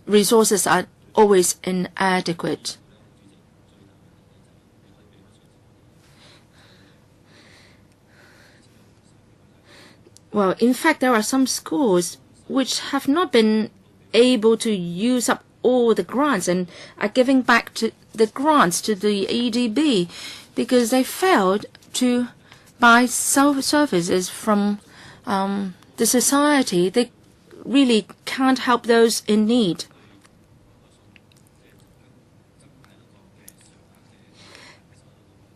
resources are always inadequate. Well, in fact, there are some schools which have not been able to use up all the grants and are giving back to the grants to the EDB because they failed to buy services from the society. They really can't help those in need.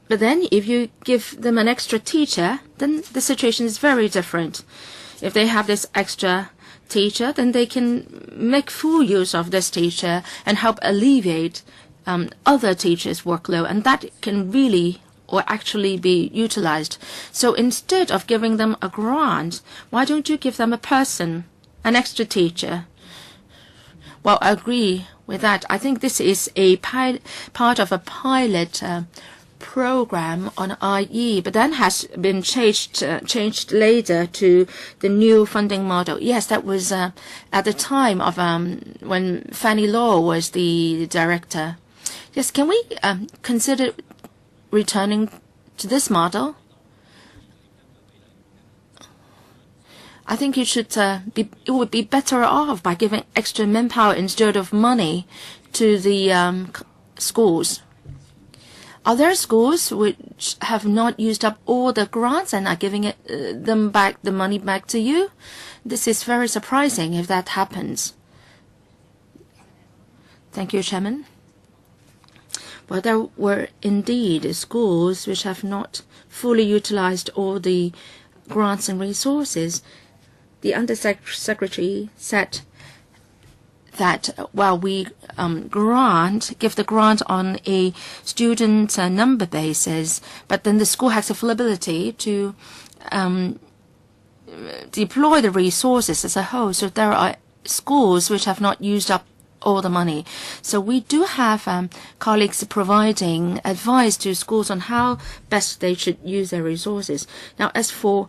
But then if you give them an extra teacher, then the situation is very different. If they have this extra teacher, then they can make full use of this teacher and help alleviate other teachers' workload, and that can really or actually be utilized. So instead of giving them a grant, why don't you give them a person, an extra teacher? Well, I agree with that. I think this is a part of a pilot program on IE, but then has been changed later to the new funding model. Yes, that was at the time of when Fanny Law was the director. Yes, can we consider returning to this model? I think it would be better off by giving extra manpower instead of money to the schools. Are there schools which have not used up all the grants and are giving the money back to you? This is very surprising if that happens. Thank you, Chairman. Well, there were indeed schools which have not fully utilized all the grants and resources. The Undersecretary said that while we give the grant on a student number basis, but then the school has the flexibility to deploy the resources as a whole. So there are schools which have not used up all the money. So we do have colleagues providing advice to schools on how best they should use their resources. Now, as for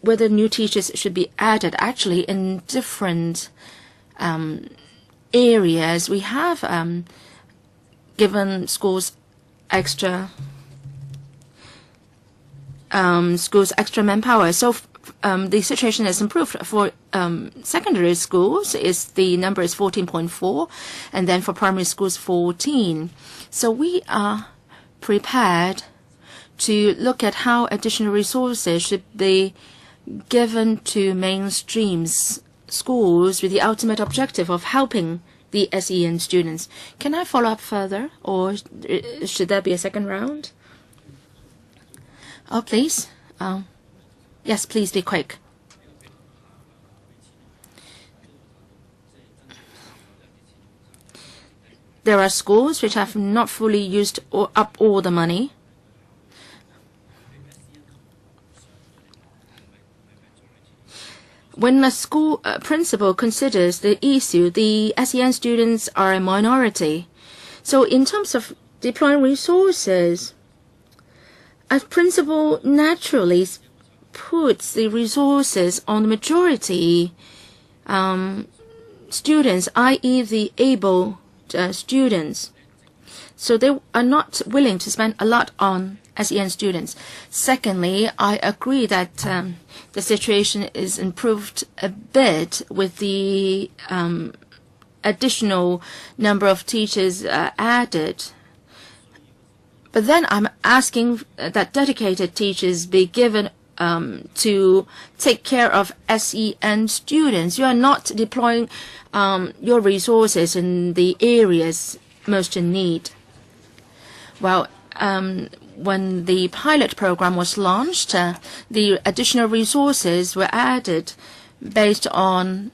whether new teachers should be added, actually in different areas, we have given schools extra manpower. So, the situation has improved. For secondary schools, the number is 14.4, and then for primary schools, 14. So we are prepared to look at how additional resources should be given to mainstream schools with the ultimate objective of helping the SEN students. Can I follow up further, or should there be a second round? Oh, please. Yes, please be quick. There are schools which have not fully used up all the money. When a school principal considers the issue, the SEN students are a minority. So in terms of deploying resources, a principal naturally puts the resources on the majority students, i.e. the able students. So they are not willing to spend a lot on SEN students. Secondly, I agree that the situation is improved a bit with the additional number of teachers added. But then I'm asking that dedicated teachers be given to take care of SEN students. You are not deploying your resources in the areas most in need. Well, when the pilot program was launched, the additional resources were added based on,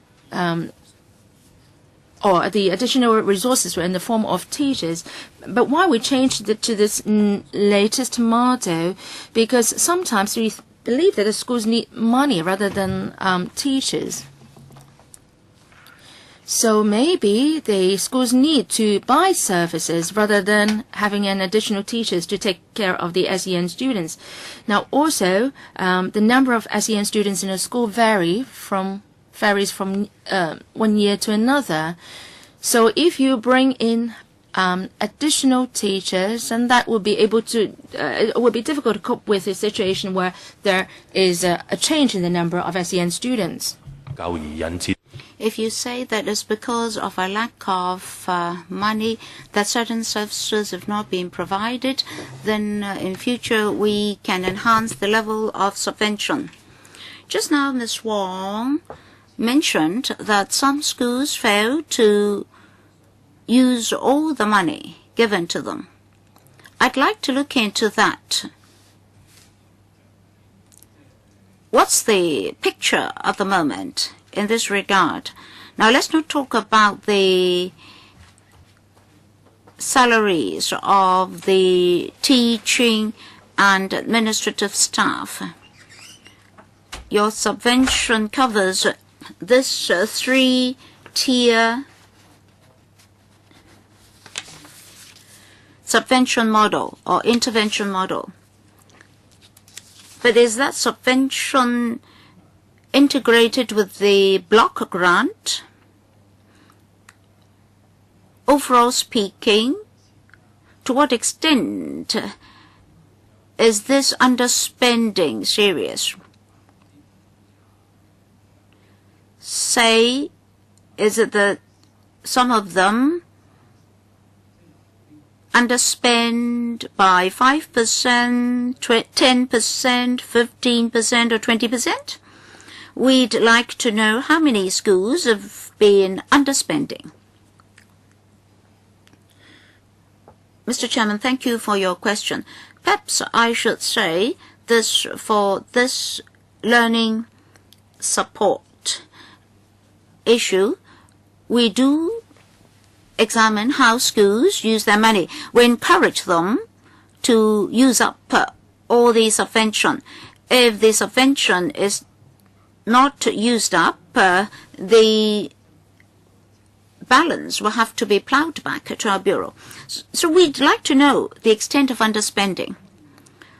or the additional resources were in the form of teachers. But why we changed it to this latest model? Because sometimes we believe that the schools need money rather than teachers. So maybe the schools need to buy services rather than having an additional teachers to take care of the SEN students. Now also, the number of SEN students in a school varies from 1 year to another. So if you bring in additional teachers, and that will be able to, it will be difficult to cope with a situation where there is a change in the number of SEN students. If you say that it's because of a lack of money that certain services have not been provided, then in future we can enhance the level of subvention. Just now, Ms. Wong mentioned that some schools fail to use all the money given to them. I'd like to look into that. What's the picture at the moment in this regard? Now, let's not talk about the salaries of the teaching and administrative staff. Your subvention covers this three-tier subvention model or intervention model. But is that subvention integrated with the block grant? Overall speaking, to what extent is this underspending serious? Say, is it that some of them underspend by 5%, 10%, 15%, or 20%? We'd like to know how many schools have been underspending. Mr. Chairman, thank you for your question. Perhaps I should say this for this learning support issue, we do examine how schools use their money. We encourage them to use up all the subvention. If the subvention is not used up, the balance will have to be plowed back to our bureau. So we'd like to know the extent of underspending.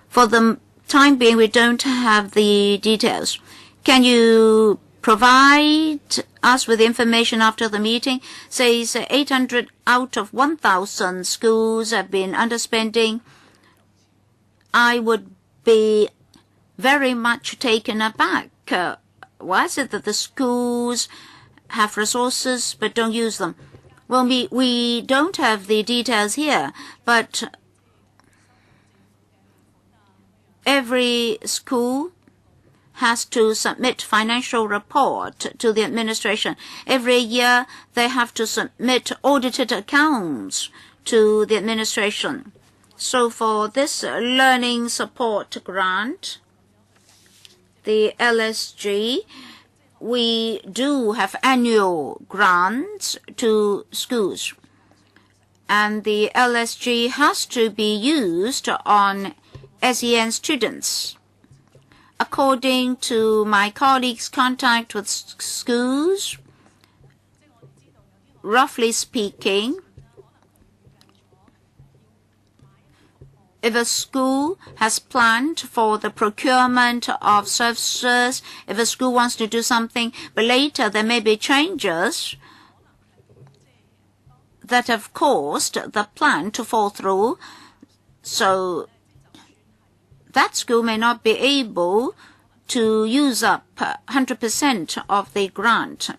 For the time being, we don't have the details. Can you provide us with information after the meeting? Says 800 out of 1,000 schools have been underspending. I would be very much taken aback why is it that the schools have resources but don't use them? Well, we don't have the details here, but every school has to submit financial report to the administration. Every year, they have to submit audited accounts to the administration. So for this learning support grant, the LSG, we do have annual grants to schools. And the LSG has to be used on SEN students. According to my colleagues' contact with schools, roughly speaking, if a school has planned for the procurement of services, if a school wants to do something, but later there may be changes that have caused the plan to fall through, so that school may not be able to use up 100% of the grant.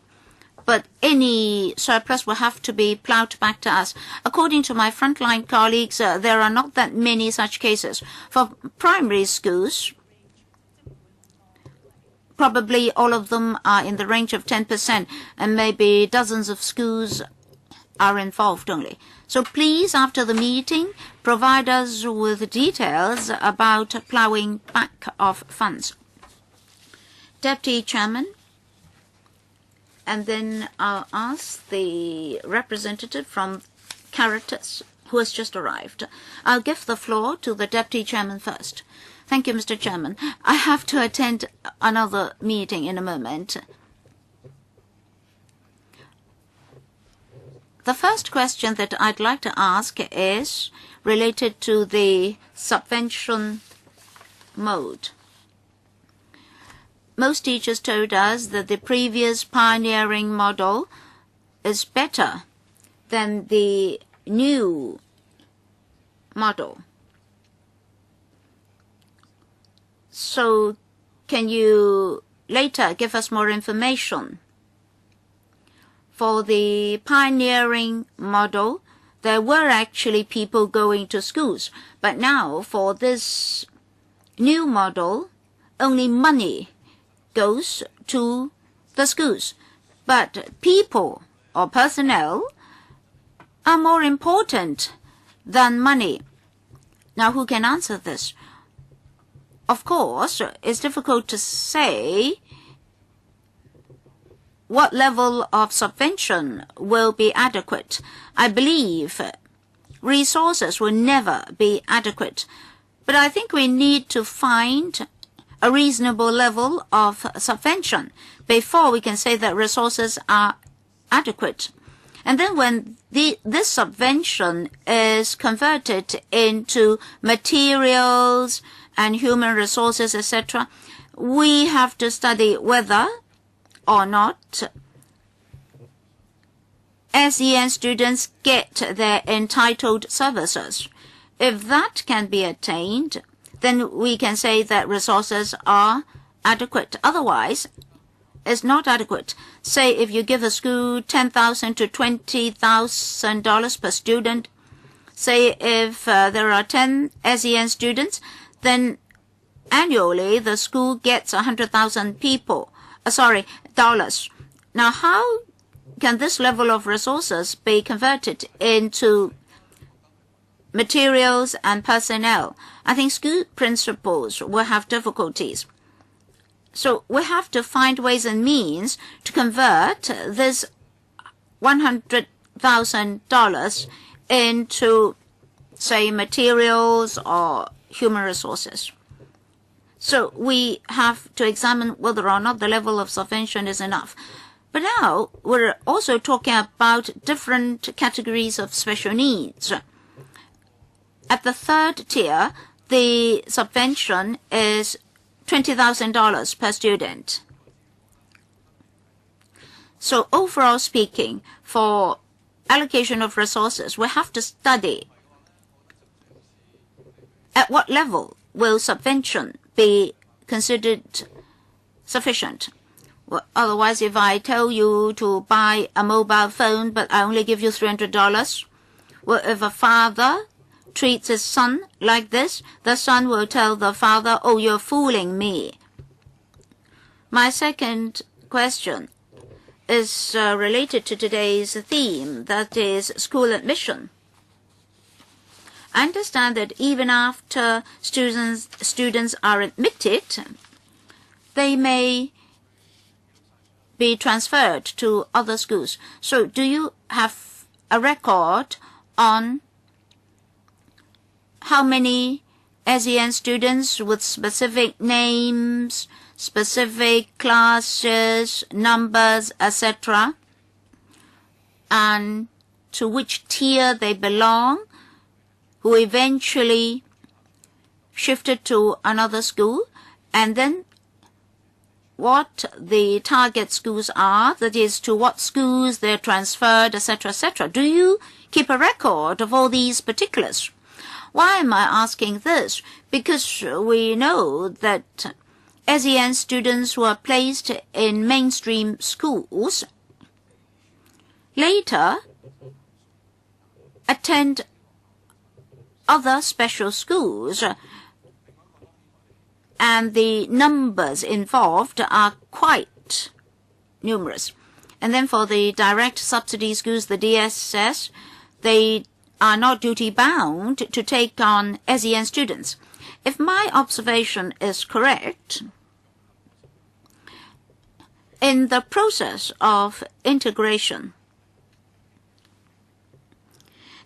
But any surplus will have to be plowed back to us. According to my frontline colleagues, there are not that many such cases. For primary schools, probably all of them are in the range of 10%, and maybe dozens of schools are involved only. So please, after the meeting, provide us with details about plowing back of funds. Deputy Chairman, and then I'll ask the representative from Caritas, who has just arrived. I'll give the floor to the Deputy Chairman first. Thank you, Mr. Chairman. I have to attend another meeting in a moment. The first question that I'd like to ask is related to the subvention mode. Most teachers told us that the previous pioneering model is better than the new model. So can you later give us more information? For the pioneering model, there were actually people going to schools. But now, for this new model, only money goes to the schools. But people or personnel are more important than money. Now, who can answer this? Of course, it's difficult to say what level of subvention will be adequate. I believe resources will never be adequate. But I think we need to find a reasonable level of subvention before we can say that resources are adequate. And then when this subvention is converted into materials and human resources, etc., we have to study whether or not SEN students get their entitled services. If that can be attained, then we can say that resources are adequate. Otherwise, it's not adequate. Say if you give a school $10,000 to $20,000 per student, say if there are 10 SEN students, then annually the school gets 100,000 dollars. Now, how can this level of resources be converted into materials and personnel? I think school principals will have difficulties. So we have to find ways and means to convert this $100,000 into, say, materials or human resources. So we have to examine whether or not the level of subvention is enough. But now we're also talking about different categories of special needs. At the third tier, the subvention is $20,000 per student. So overall speaking, for allocation of resources, we have to study at what level will subvention be considered sufficient. Well, otherwise, if I tell you to buy a mobile phone, but I only give you $300, well, if a father treats his son like this, the son will tell the father, oh, you're fooling me. My second question is related to today's theme, that is school admission. I understand that even after students are admitted, they may be transferred to other schools. So do you have a record on how many SEN students with specific names, specific classes, numbers, etc., and to which tier they belong, who eventually shifted to another school, and then what the target schools are, that is, to what schools they're transferred, etc., etc. Do you keep a record of all these particulars? Why am I asking this? Because we know that SEN students who are placed in mainstream schools later attend other special schools, and the numbers involved are quite numerous. And then for the direct subsidy schools, the DSS, they are not duty-bound to take on SEN students. If my observation is correct, in the process of integration,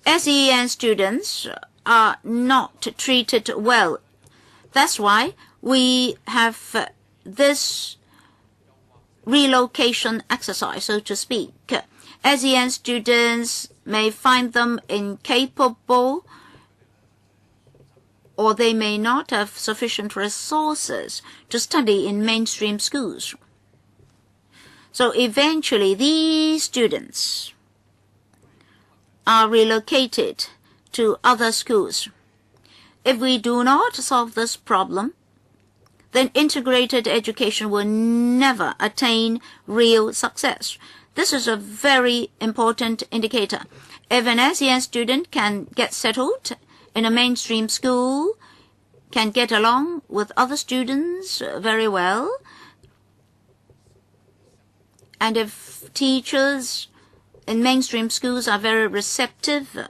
SEN students are not treated well. That's why we have this relocation exercise, so to speak. SEN students may find them incapable, or they may not have sufficient resources to study in mainstream schools. So eventually these students are relocated to other schools. If we do not solve this problem, then integrated education will never attain real success. This is a very important indicator. If an SEN student can get settled in a mainstream school, can get along with other students very well, and if teachers in mainstream schools are very receptive,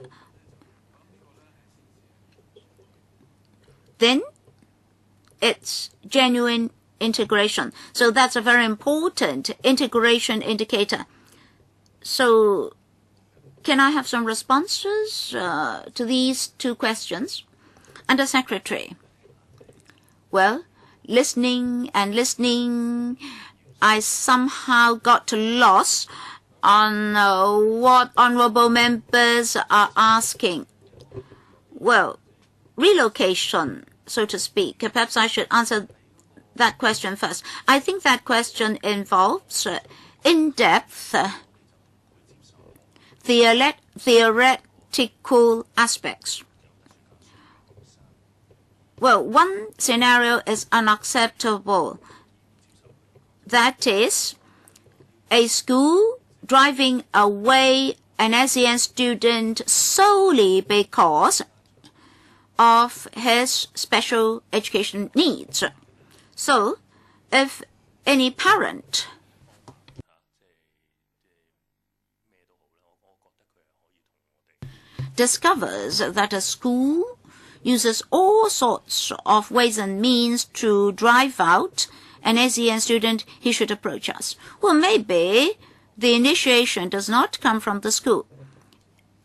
then it's genuine integration. So that's a very important integration indicator. So can I have some responses to these two questions? Under Secretary, well, listening and listening, I somehow got lost on what honorable members are asking. Well, relocation, so to speak. Perhaps I should answer that question first. I think that question involves in-depth theoretical aspects. Well, one scenario is unacceptable. That is, a school driving away an SEN student solely because of his special education needs. So, if any parent discovers that a school uses all sorts of ways and means to drive out an SEN student, he should approach us. Well, maybe the initiation does not come from the school.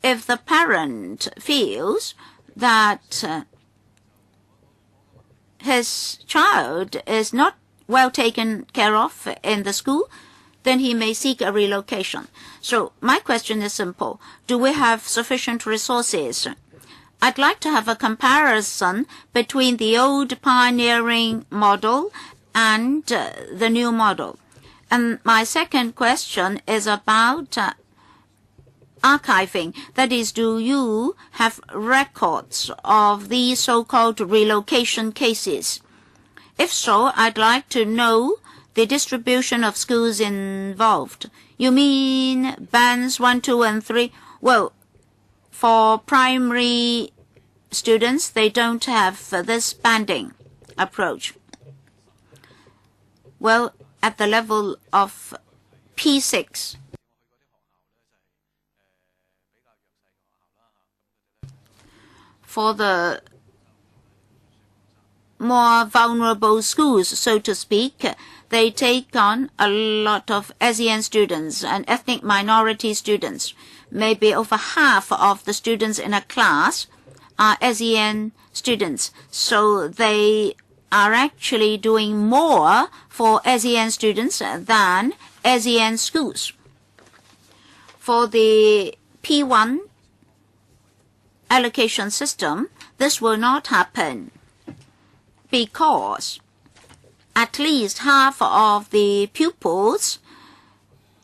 If the parent feels that his child is not well taken care of in the school, then he may seek a relocation. So my question is simple. Do we have sufficient resources? I'd like to have a comparison between the old pioneering model and the new model. And my second question is about archiving. That is, do you have records of these so-called relocation cases? If so, I'd like to know the distribution of schools involved. You mean bands 1, 2, and 3? Well, for primary students, they don't have this banding approach. Well, at the level of P6, for the more vulnerable schools, so to speak, they take on a lot of ASEAN students and ethnic minority students. Maybe over half of the students in a class are ASEAN students. So they are actually doing more for ASEAN students than ASEAN schools. For the P1 allocation system, this will not happen because at least half of the pupils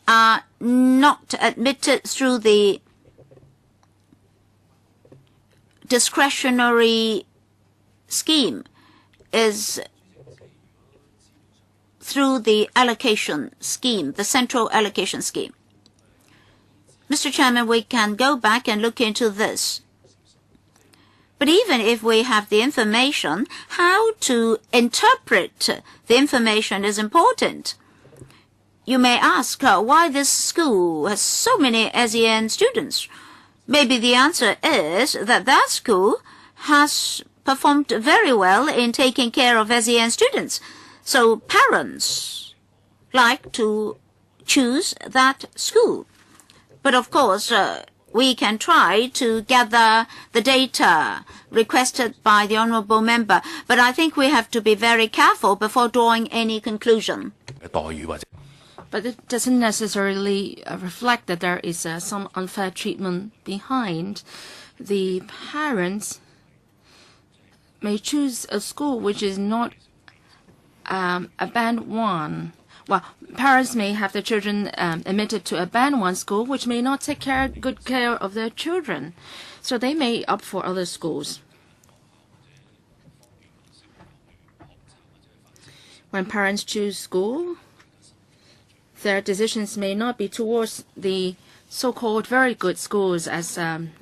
are not admitted through the discretionary scheme, is through the allocation scheme, the central allocation scheme. Mr. Chairman, we can go back and look into this. But even if we have the information, how to interpret the information is important. You may ask why this school has so many ASEAN students. Maybe the answer is that that school has performed very well in taking care of ASEAN students. So parents like to choose that school. But of course, we can try to gather the data requested by the honourable member. But I think we have to be very careful before drawing any conclusion. But it doesn't necessarily reflect that there is some unfair treatment behind. The parents may choose a school which is not a band 1. Well, parents may have their children admitted to a band 1 school, which may not take good care of their children. So they may opt for other schools. When parents choose school, their decisions may not be towards the so-called very good schools as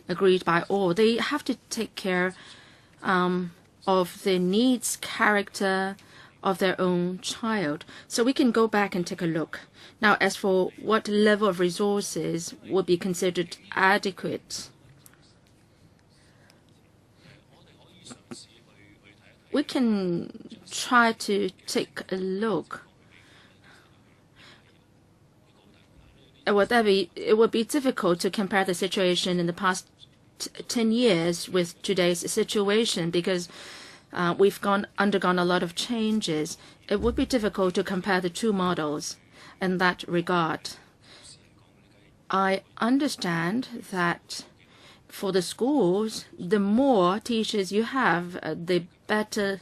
agreed by all. They have to take care of the needs, character of their own child. So we can go back and take a look. Now, as for what level of resources would be considered adequate, we can try to take a look. It would be difficult to compare the situation in the past 10 years with today's situation because we've undergone a lot of changes. It would be difficult to compare the two models in that regard. I understand that for the schools, the more teachers you have, the better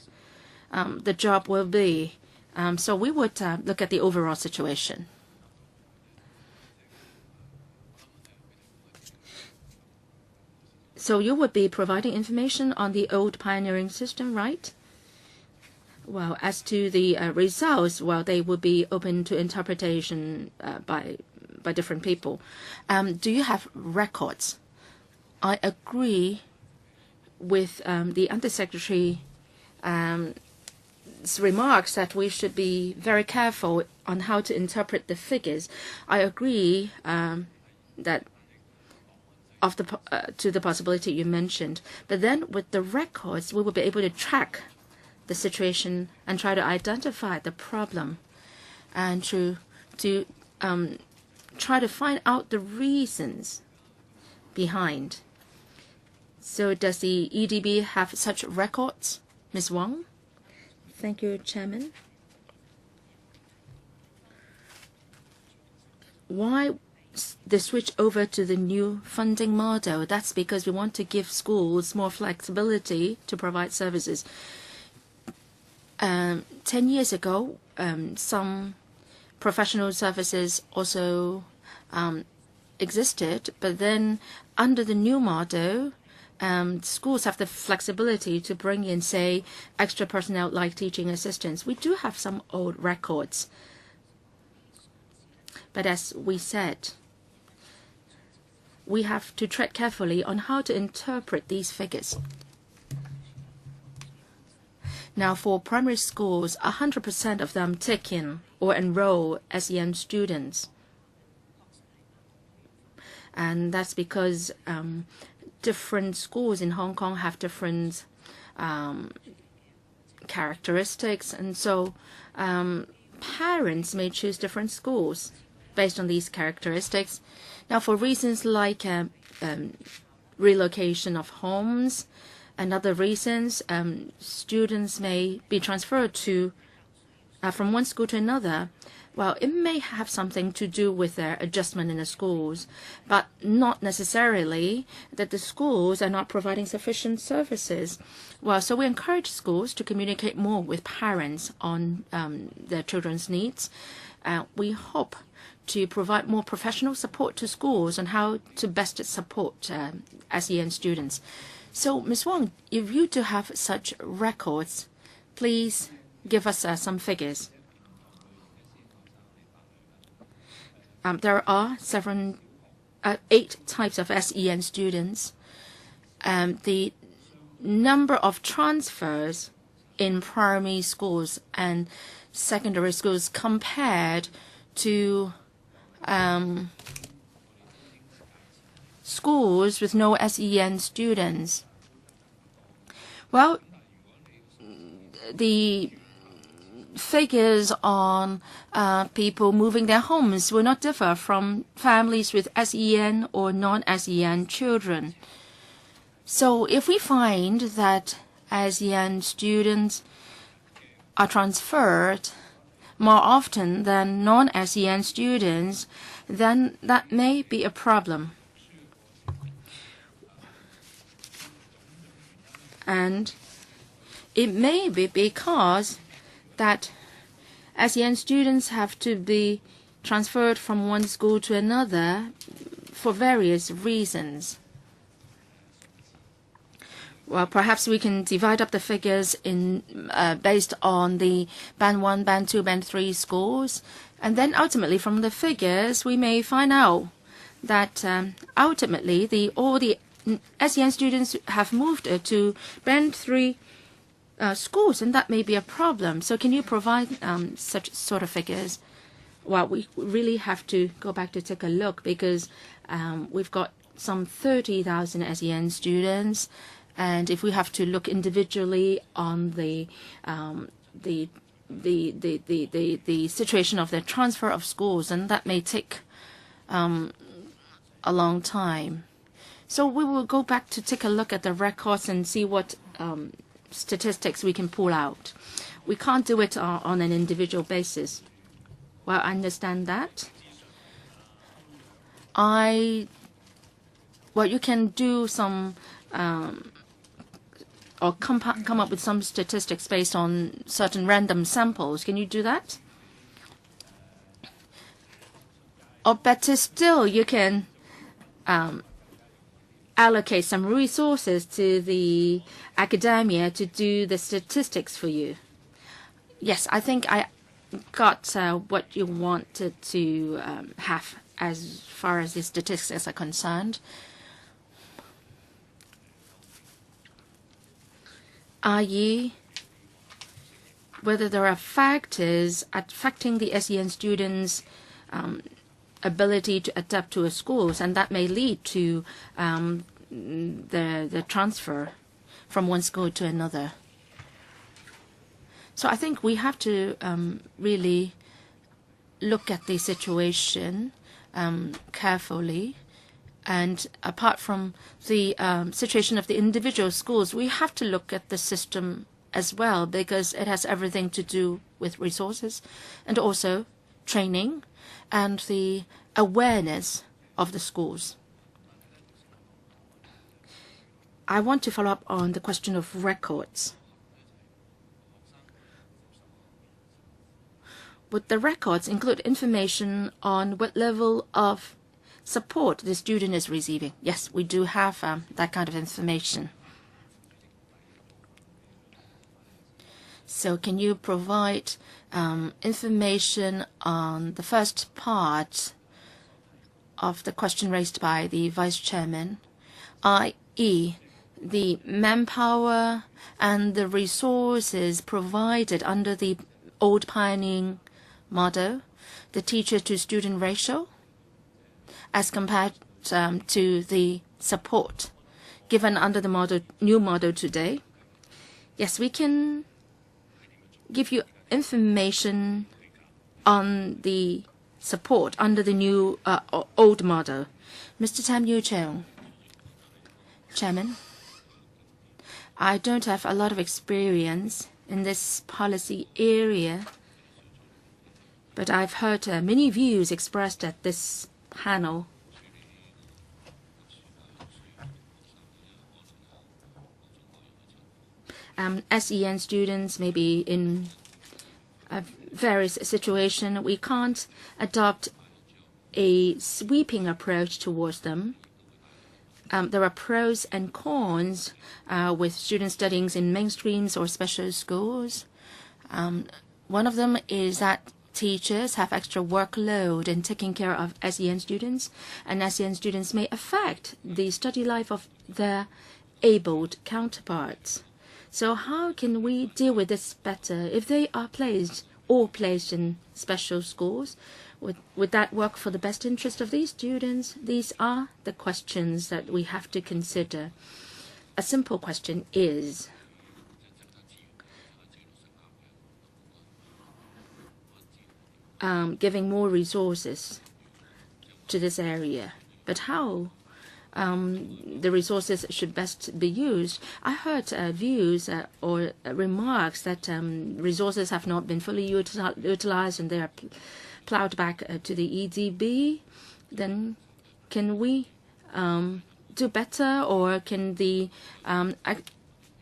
the job will be. So we would look at the overall situation. So you would be providing information on the old pioneering system, right? Well, as to the results, well, they would be open to interpretation by different people. Do you have records? I agree with the Undersecretary's remarks that we should be very careful on how to interpret the figures. I agree that to the possibility you mentioned. But then with the records, we will be able to track the situation and try to identify the problem and to try to find out the reasons behind. So does the EDB have such records, Ms. Wong? Thank you, Chairman. Why the switch over to the new funding model? That's because we want to give schools more flexibility to provide services. 10 years ago, some professional services also existed, but then under the new model, schools have the flexibility to bring in, say, extra personnel like teaching assistants. We do have some old records But as we said, we have to tread carefully on how to interpret these figures. Now, for primary schools, 100% of them take in or enroll SEN students. And that's because different schools in Hong Kong have different characteristics, and so parents may choose different schools based on these characteristics. Now, for reasons like relocation of homes and other reasons, students may be transferred to from one school to another. Well, it may have something to do with their adjustment in the schools, but not necessarily that the schools are not providing sufficient services. Well, so we encourage schools to communicate more with parents on their children's needs. We hope to provide more professional support to schools on how to best support SEN students. So, Ms. Wong, if you do have such records, please give us some figures. There are 8 types of SEN students. The number of transfers in primary schools and secondary schools compared to schools with no SEN students. Well, the figures on people moving their homes will not differ from families with SEN or non-SEN children. So if we find that SEN students are transferred more often than non-SEN students, then that may be a problem. And it may be because that SEN students have to be transferred from one school to another for various reasons. Well, perhaps we can divide up the figures in based on the Band 1, Band 2, Band 3 schools. And then ultimately from the figures, we may find out that ultimately all the SEN students have moved to Band 3 schools, and that may be a problem. So can you provide such sort of figures? Well, we really have to go back to take a look because we've got some 30,000 SEN students, and if we have to look individually on the situation of the transfer of schools, and that may take a long time. So we will go back to take a look at the records and see what statistics we can pull out. We can't do it on an individual basis. Well, I understand that. Well, you can do some or come up with some statistics based on certain random samples. Can you do that? Or better still, you can allocate some resources to the academia to do the statistics for you. Yes, I think I got what you wanted to have as far as the statistics are concerned. i.e., whether there are factors affecting the SEN students' ability to adapt to a schools, and that may lead to the transfer from one school to another. So I think we have to really look at the situation carefully. And apart from the situation of the individual schools, we have to look at the system as well, because it has everything to do with resources and also training and the awareness of the schools. I want to follow up on the question of records. Would the records include information on what level of support the student is receiving? Yes, we do have that kind of information. So can you provide information on the first part of the question raised by the Vice Chairman, i.e., the manpower and the resources provided under the old pioneering model, the teacher-to-student ratio, as compared to the support given under the new model today? Yes, we can give you information on the support under the new old model. Mr. Tam Yu Cheung, Chairman, I don't have a lot of experience in this policy area, but I've heard many views expressed at this panel. SEN students may be in various situations. We can't adopt a sweeping approach towards them. There are pros and cons with students studying in mainstreams or special schools. One of them is that teachers have extra workload in taking care of SEN students, and SEN students may affect the study life of their abled counterparts. So how can we deal with this better? If they are placed in special schools, would that work for the best interest of these students? These are the questions that we have to consider. A simple question is, giving more resources to this area. But how the resources should best be used? I heard views or remarks that resources have not been fully utilized and they are plowed back to the EDB. Then can we do better, or can the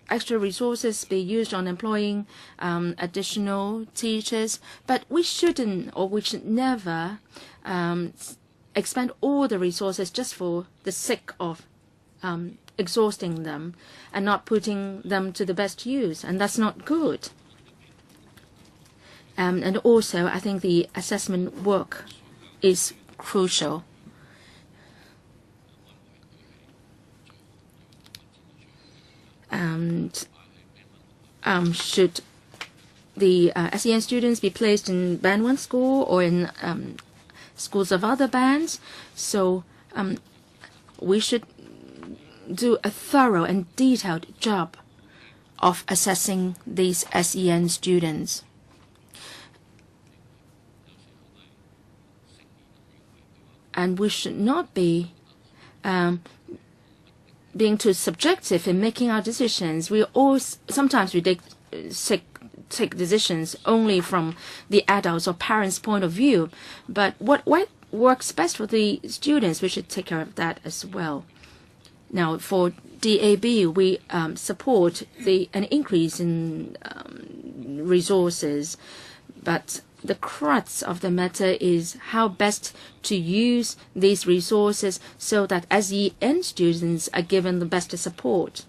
extra resources be used on employing additional teachers? But we shouldn't, or we should never expend all the resources just for the sake of exhausting them and not putting them to the best use, and that's not good. And also, I think the assessment work is crucial. And should the SEN students be placed in Band 1 school or in schools of other bands? So we should do a thorough and detailed job of assessing these SEN students. And we should not be being too subjective in making our decisions. Sometimes we take decisions only from the adults or parents' point of view. But what works best for the students, we should take care of that as well. Now, for DAB, we support an increase in resources, but the crux of the matter is how best to use these resources so that SEN students are given the best support.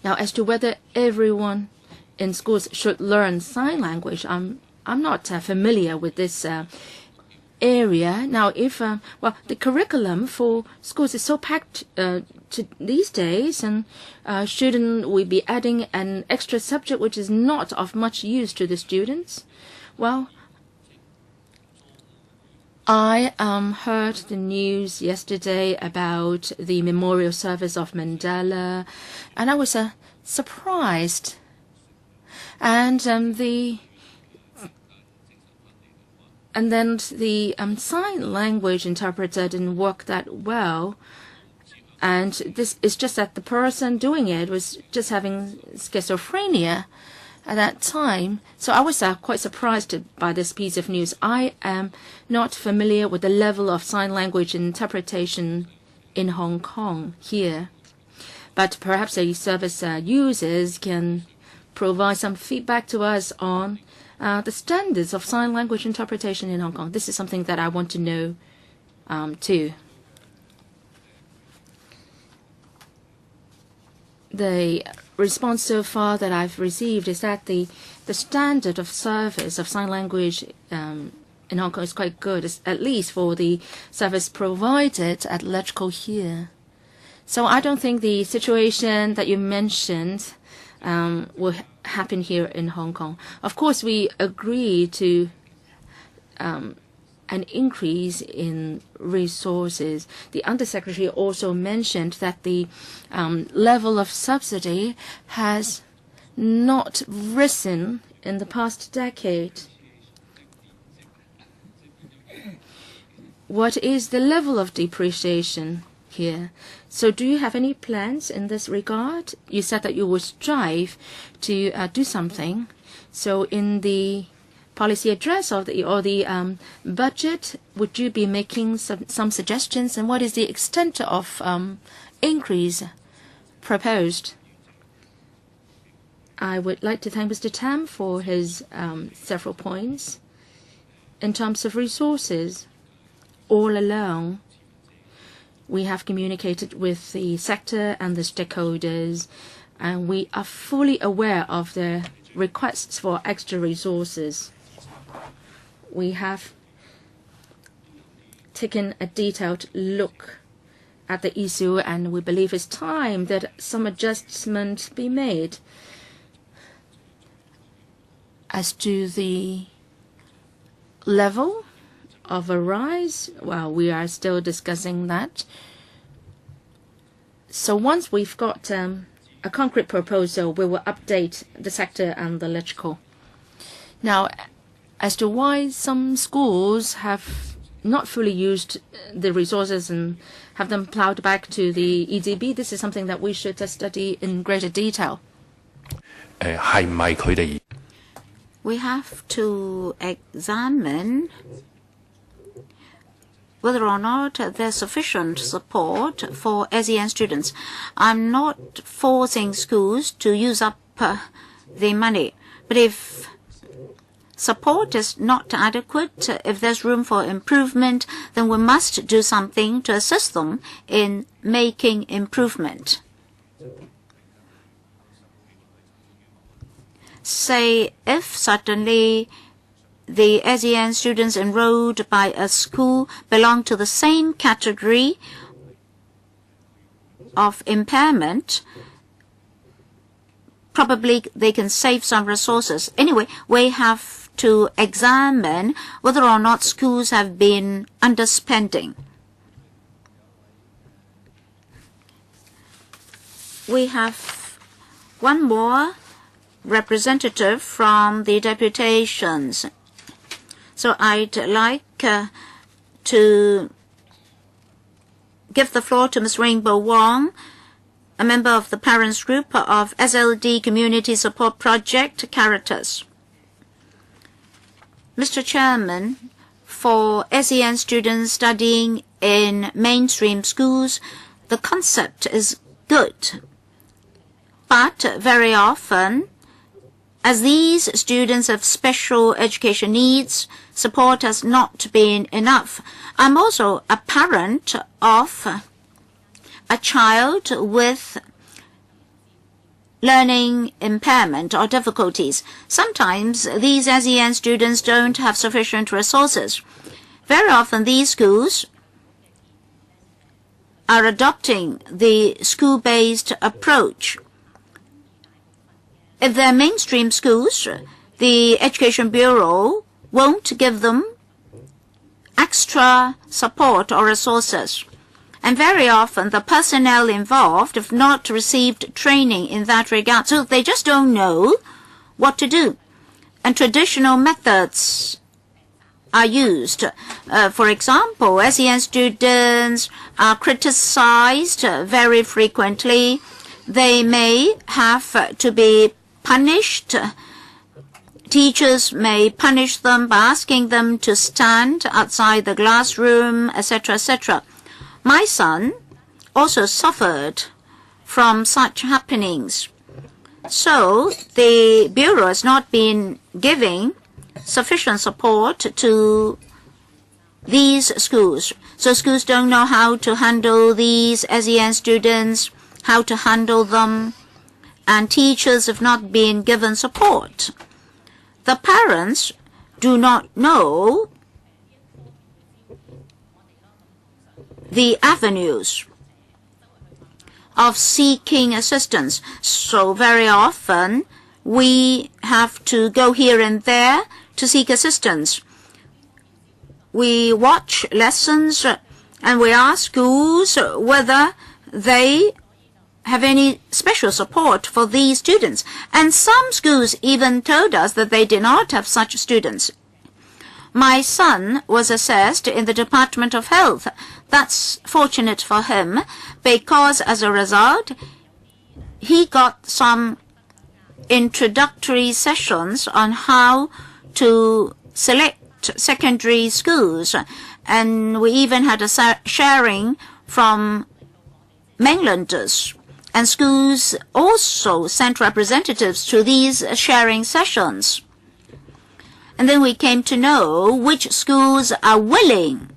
Now, as to whether everyone in schools should learn sign language, I'm not familiar with this area. Now, if the curriculum for schools is so packed to these days, and shouldn't we be adding an extra subject which is not of much use to the students? Well, I heard the news yesterday about the memorial service of Mandela, and I was surprised. And then the sign language interpreter didn't work that well. And this is just that the person doing it was just having schizophrenia at that time. So I was quite surprised by this piece of news. I am not familiar with the level of sign language interpretation in Hong Kong here. But perhaps the service users can provide some feedback to us on the standards of sign language interpretation in Hong Kong. This is something that I want to know too. the response so far that I've received is that the standard of service of sign language in Hong Kong is quite good, at least for the service provided at electrical here. So I don't think the situation that you mentioned will happen here in Hong Kong. Of course, we agree to an increase in resources. The Undersecretary also mentioned that the level of subsidy has not risen in the past decade. What is the level of depreciation here? So do you have any plans in this regard? You said that you would strive to do something. So in the policy address or the budget, would you be making some suggestions? And what is the extent of increase proposed? I would like to thank Mr. Tam for his several points. In terms of resources, all along, we have communicated with the sector and the stakeholders, and we are fully aware of their requests for extra resources. We have taken a detailed look at the issue, and we believe it's time that some adjustment be made. As to the level of a rise, well, we are still discussing that. So once we've got a concrete proposal, we will update the sector and the electrical. Now, as to why some schools have not fully used the resources and have them plowed back to the EDB, this is something that we should study in greater detail. We have to examine whether or not there's sufficient support for SEN students. I'm not forcing schools to use up the money, but if support is not adequate, if there's room for improvement, then we must do something to assist them in making improvement. Say, if suddenly the SEN students enrolled by a school belong to the same category of impairment, probably they can save some resources. Anyway, we have to examine whether or not schools have been underspending. We have one more representative from the deputations. So I'd like to give the floor to Ms. Rainbow Wong, a member of the parents group of SLD Community Support Project, Caritas. Mr. Chairman, for SEN students studying in mainstream schools, the concept is good. But very often, as these students have special education needs, support has not been enough. I'm also a parent of a child with learning impairment or difficulties. Sometimes these SEN students don't have sufficient resources. Very often these schools are adopting the school-based approach. If they're mainstream schools, the Education Bureau won't give them extra support or resources. And very often the personnel involved have not received training in that regard, so they just don't know what to do. And traditional methods are used. For example, SEN students are criticized very frequently. They may have to be punished. Teachers may punish them by asking them to stand outside the classroom, etc., etc. My son also suffered from such happenings. So the Bureau has not been giving sufficient support to these schools. So schools don't know how to handle these SEN students, how to handle them and teachers have not been given support. The parents do not know the avenues of seeking assistance. So very often we have to go here and there to seek assistance. We watch lessons and we ask schools whether they have any special support for these students. And some schools even told us that they did not have such students. My son was assessed in the Department of Health. That's fortunate for him because as a result, he got some introductory sessions on how to select secondary schools. And we even had a sharing from mainlanders. And schools also sent representatives to these sharing sessions. And then we came to know which schools are willing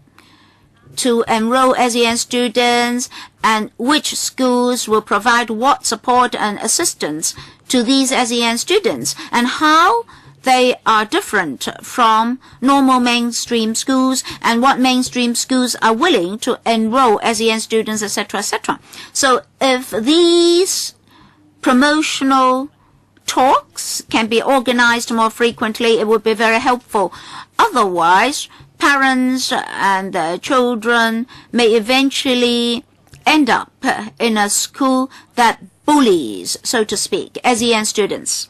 to enroll SEN students and which schools will provide what support and assistance to these SEN students and how they are different from normal mainstream schools and what mainstream schools are willing to enroll SEN students, etc., etc. So if these promotional talks can be organized more frequently, it would be very helpful. Otherwise, parents and their children may eventually end up in a school that bullies, so to speak, SEN students.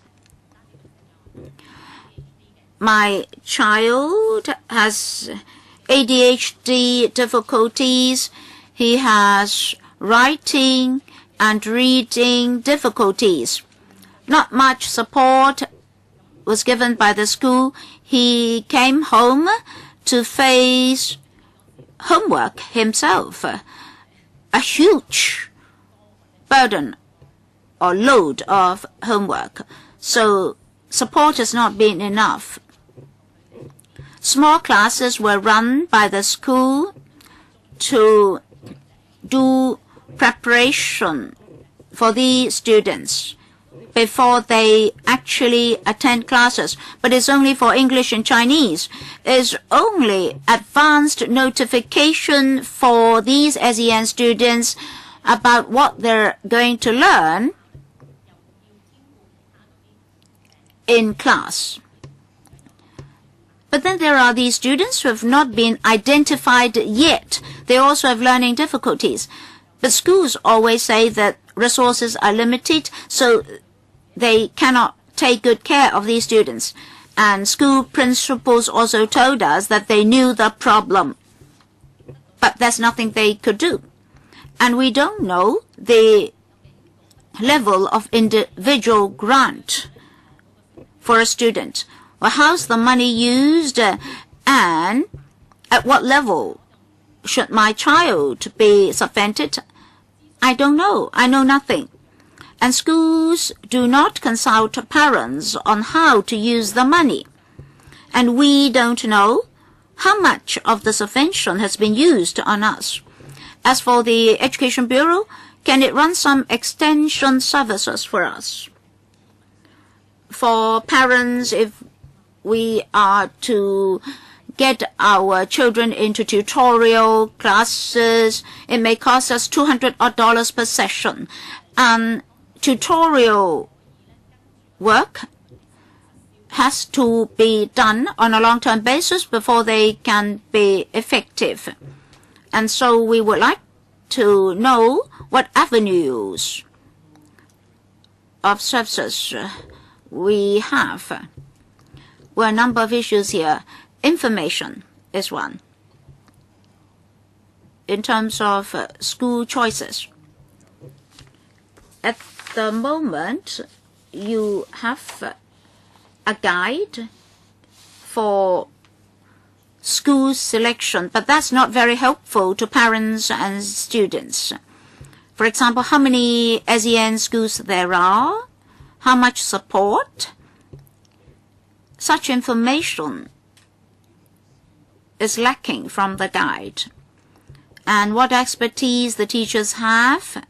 My child has ADHD difficulties. He has writing and reading difficulties. Not much support was given by the school. He came home to face homework himself, a huge burden or load of homework. So support has not been enough. Small classes were run by the school to do preparation for the students before they actually attend classes. But it's only for English and Chinese. It's only advanced notification for these SEN students about what they're going to learn in class. But then there are these students who have not been identified yet. They also have learning difficulties. But schools always say that resources are limited, so they cannot take good care of these students. And school principals also told us that they knew the problem, but there's nothing they could do. And we don't know the level of individual grant for a student. Well, how's the money used and at what level should my child be subvented? I don't know. I know nothing. And schools do not consult parents on how to use the money. And we don't know how much of the subvention has been used on us. As for the Education Bureau, can it run some extension services for us? For parents, if we are to get our children into tutorial classes, it may cost us $200 per session. And tutorial work has to be done on a long-term basis before they can be effective. And so we would like to know what avenues of services we have. Well, a number of issues here. Information is one. In terms of school choices. At the moment, you have a guide for school selection, but that's not very helpful to parents and students. For example, how many SEN schools there are, how much support. Such information is lacking from the guide. And what expertise the teachers have,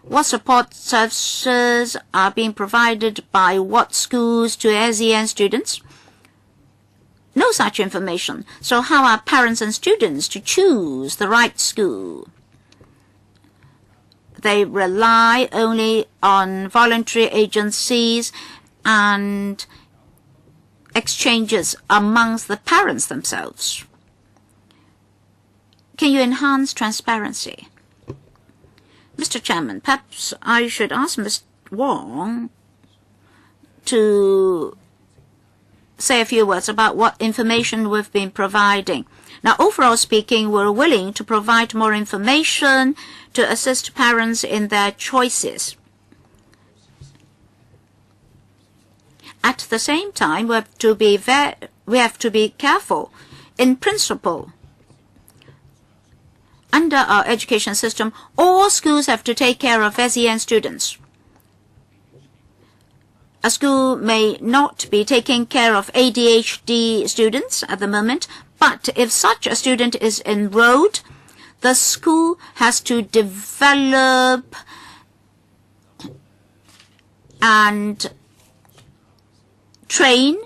what support services are being provided by what schools to SEN students? No such information. So how are parents and students to choose the right school? They rely only on voluntary agencies and exchanges amongst the parents themselves. Can you enhance transparency? Mr. Chairman, perhaps I should ask Ms. Wong to say a few words about what information we've been providing. Now, overall speaking, we're willing to provide more information to assist parents in their choices. At the same time, we have to be careful. In principle, under our education system, all schools have to take care of SEN students. A school may not be taking care of ADHD students at the moment, but if such a student is enrolled, the school has to develop and train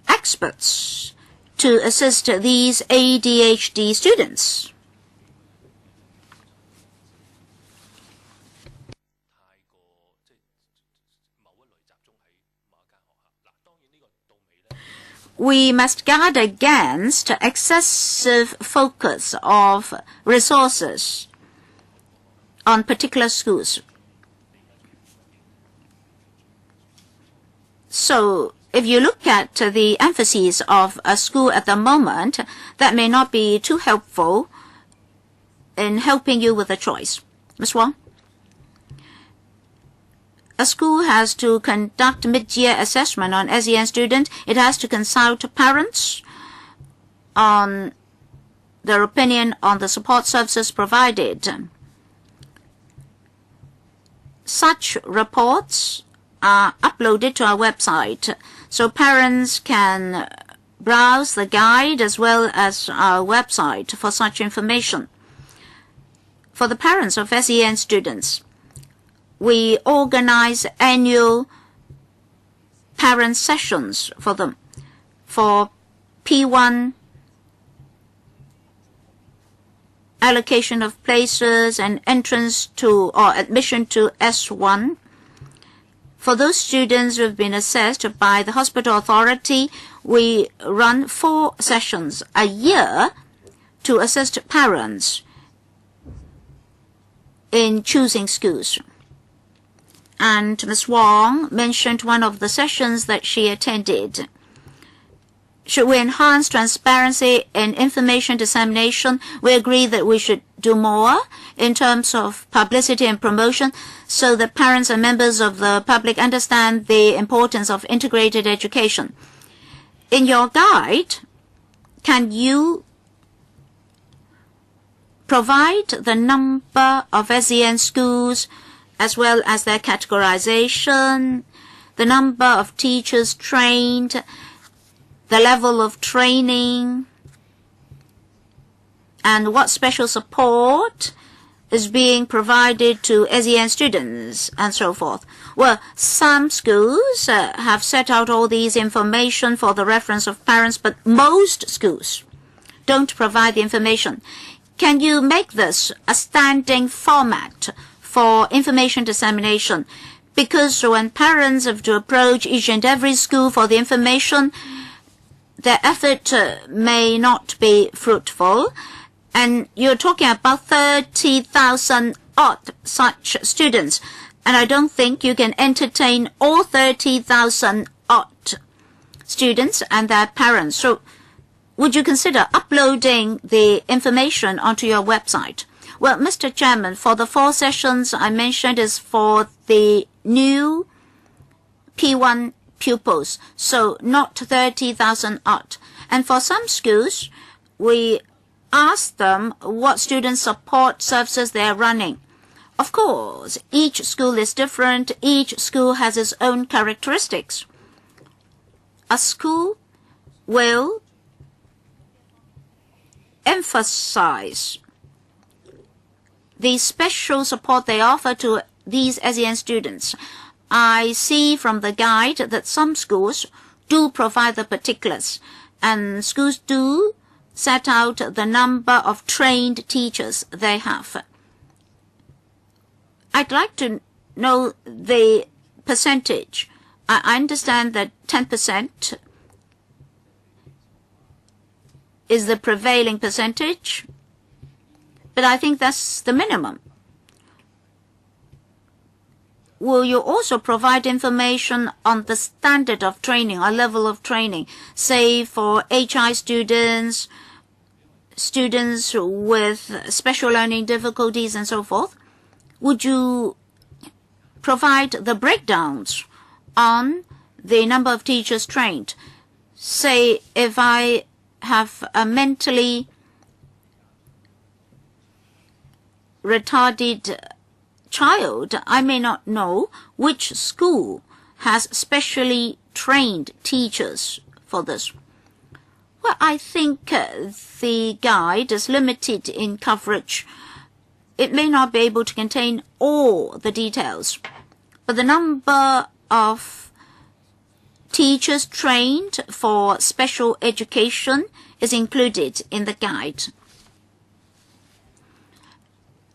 experts to assist these ADHD students. We must guard against excessive focus of resources on particular schools. So, if you look at the emphasis of a school at the moment, that may not be too helpful in helping you with a choice. Ms. Wong? A school has to conduct mid-year assessment on SEN students. It has to consult parents on their opinion on the support services provided. Such reports are uploaded to our website, so parents can browse the guide as well as our website for such information. For the parents of SEN students, we organize annual parent sessions for them. For P1, allocation of places and entrance to or admission to S1. For those students who have been assessed by the hospital authority, we run 4 sessions a year to assist parents in choosing schools. And Ms. Wong mentioned one of the sessions that she attended. Should we enhance transparency in information dissemination? We agree that we should do more in terms of publicity and promotion so that parents and members of the public understand the importance of integrated education. In your guide, can you provide the number of SEN schools as well as their categorization, the number of teachers trained, the level of training, and what special support is being provided to SEN students, and so forth? Well, some schools have set out all these information for the reference of parents, but most schools don't provide the information. Can you make this a standing format for information dissemination? Because when parents have to approach each and every school for the information, their effort may not be fruitful. And you're talking about 30,000 odd such students. And I don't think you can entertain all 30,000 odd students and their parents. So would you consider uploading the information onto your website? Well, Mr. Chairman, for the 4 sessions I mentioned is for the new P1 pupils, so not 30,000 odd. And for some schools, we ask them what student support services they are running. Of course, each school is different. Each school has its own characteristics. A school will emphasize the special support they offer to these SEN students. I see from the guide that some schools do provide the particulars, and schools do set out the number of trained teachers they have. I'd like to know the percentage. I understand that 10% is the prevailing percentage, but I think that's the minimum. Will you also provide information on the standard of training or level of training, say for HI students, students with special learning difficulties and so forth? Would you provide the breakdowns on the number of teachers trained? Say if I have a mentally retarded child, I may not know which school has specially trained teachers for this. Well, I think the guide is limited in coverage. It may not be able to contain all the details, but the number of teachers trained for special education is included in the guide.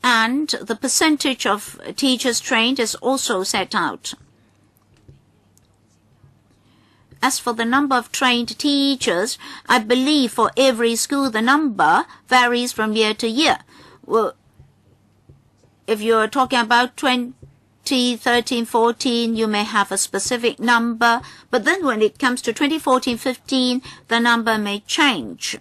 And the percentage of teachers trained is also set out. As for the number of trained teachers, I believe for every school the number varies from year to year. Well, if you're talking about 2013-14, you may have a specific number, but then when it comes to 2014-15, the number may change.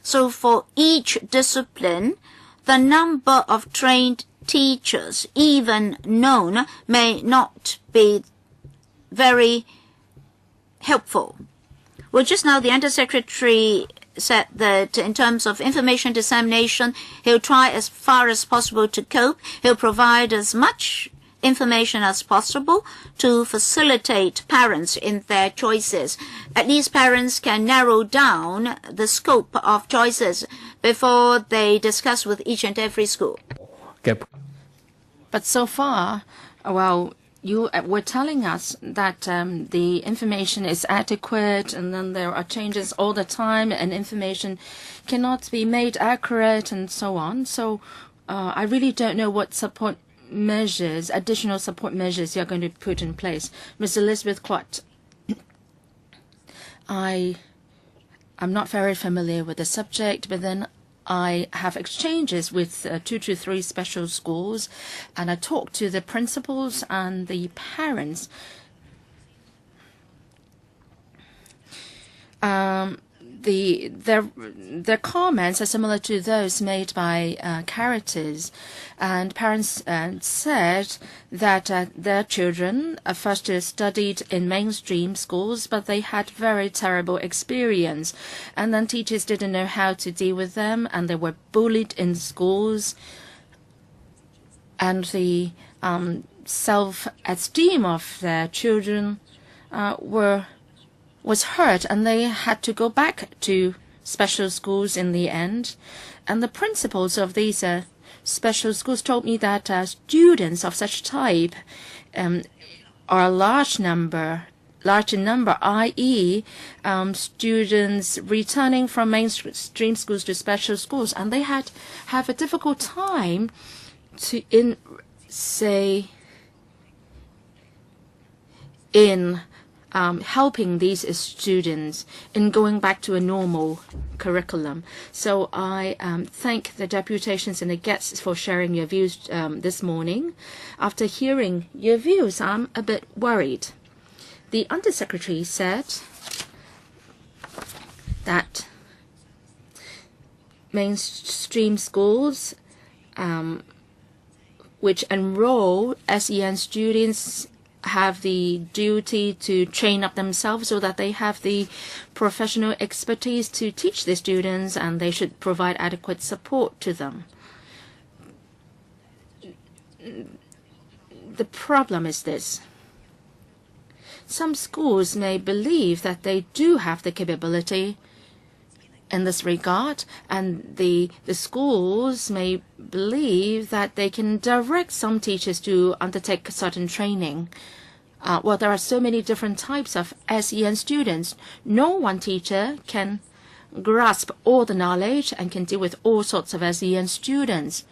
So for each discipline, the number of trained teachers, even known, may not be very helpful. Well, just now the Undersecretary said that in terms of information dissemination, he'll try as far as possible to cope. He'll provide as much information as possible to facilitate parents in their choices. At least parents can narrow down the scope of choices before they discuss with each and every school. But so far, well, you were telling us that the information is adequate, and then there are changes all the time, and information cannot be made accurate, and so on. So I really don't know what support measures, additional support measures you're going to put in place. Ms. Elizabeth Quat, I'm not very familiar with the subject, but then I have exchanges with 2 to 3 special schools, and I talk to the principals and the parents. Their comments are similar to those made by Caritas, and parents said that their children first studied in mainstream schools, but they had very terrible experience, and then teachers didn't know how to deal with them, and they were bullied in schools, and the self-esteem of their children was hurt, and they had to go back to special schools in the end. And the principals of these special schools told me that students of such type are a large number, i.e. students returning from mainstream schools to special schools, and they have a difficult time in helping these students in going back to a normal curriculum. So I thank the deputations and the guests for sharing your views this morning. After hearing your views, I'm a bit worried. The Undersecretary said that mainstream schools which enroll SEN students have the duty to train up themselves so that they have the professional expertise to teach the students, and they should provide adequate support to them. The problem is this. Some schools may believe that they do have the capability in this regard, and the schools may believe that they can direct some teachers to undertake certain training. Well, there are so many different types of SEN students. No one teacher can grasp all the knowledge and can deal with all sorts of SEN students.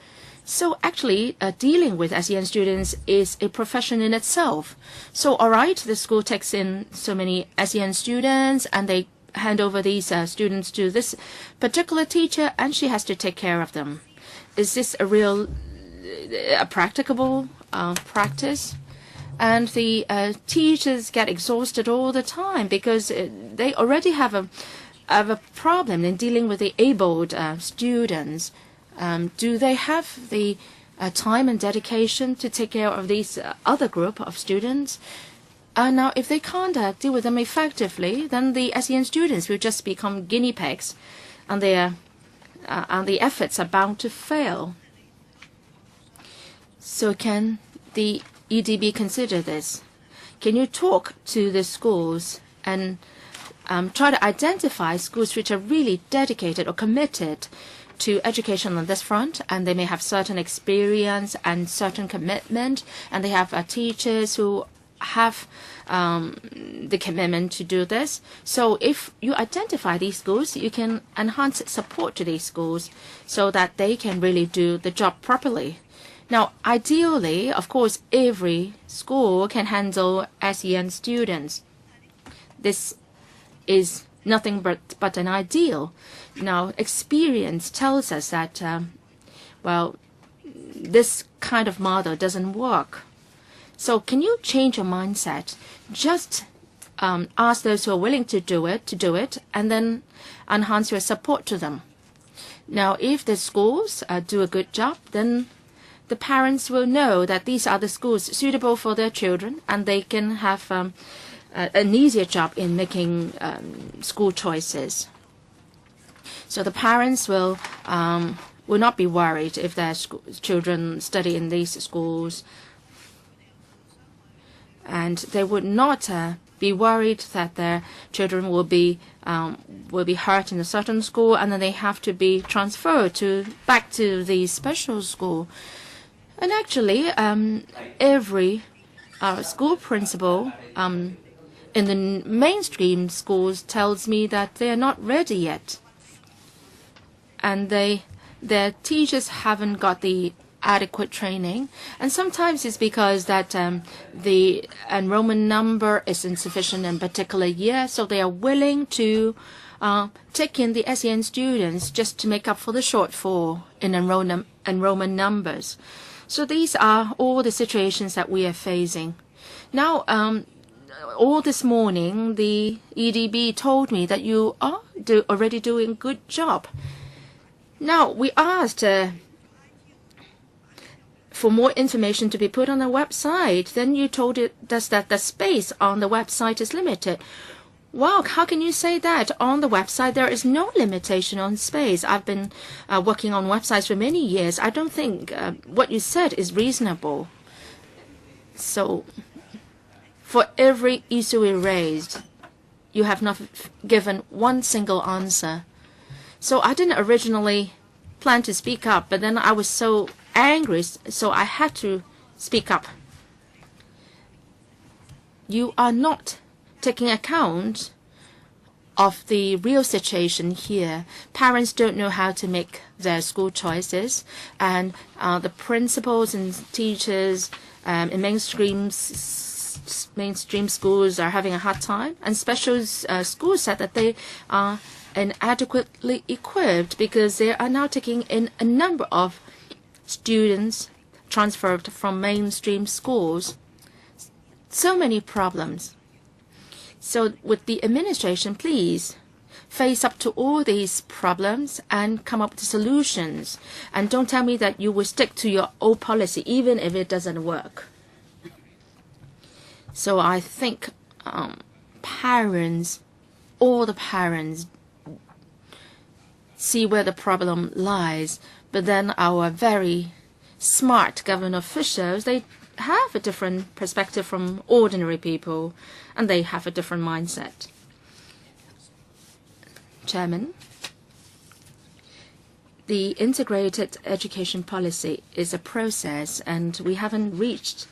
So actually, dealing with SEN students is a profession in itself. So all right, the school takes in so many SEN students and they hand over these students to this particular teacher and she has to take care of them. Is this a practicable practice? And the teachers get exhausted all the time because they already have a problem in dealing with the abled students. Do they have the time and dedication to take care of these other group of students? Now, if they can't deal with them effectively, then the SEN students will just become guinea pigs, and the efforts are bound to fail. So can the EDB consider this? Can you talk to the schools and try to identify schools which are really dedicated or committed to education on this front, and they may have certain experience and certain commitment, and they have teachers who have the commitment to do this. So if you identify these schools, you can enhance support to these schools so that they can really do the job properly. Now, ideally, of course, every school can handle SEN students. This is nothing but an ideal. Now, experience tells us that, well, this kind of model doesn't work. So can you change your mindset? Just ask those who are willing to do it, and then enhance your support to them. Now, if the schools do a good job, then the parents will know that these are the schools suitable for their children, and they can have an easier job in making school choices. So the parents will not be worried if their children study in these schools, and they would not be worried that their children will be hurt in a certain school and then they have to be transferred back to the special school. And actually, every school principal in the mainstream schools tells me that they are not ready yet, and their teachers haven't got the adequate training, and sometimes it's because that the enrollment number is insufficient in a particular year, so they are willing to take in the SEN students just to make up for the shortfall in enrollment numbers. So these are all the situations that we are facing. Now, all this morning, the EDB told me that you are already doing a good job. Now, we asked for more information to be put on the website. Then you told us that the space on the website is limited. Wow, how can you say that? On the website, there is no limitation on space. I've been working on websites for many years. I don't think what you said is reasonable. So, for every issue we raised, you have not given one single answer. So I didn't originally plan to speak up, but then I was so angry, so I had to speak up. You are not taking account of the real situation here. Parents don't know how to make their school choices, and the principals and teachers in mainstream schools are having a hard time, and special schools said that they are inadequately equipped because they are now taking in a number of students transferred from mainstream schools. So many problems. So with the administration, please face up to all these problems and come up with solutions. And don't tell me that you will stick to your old policy even if it doesn't work. So I think parents, all the parents, see where the problem lies. But then our very smart government officials, they have a different perspective from ordinary people, and they have a different mindset. Chairman, the integrated education policy is a process, and we haven't reached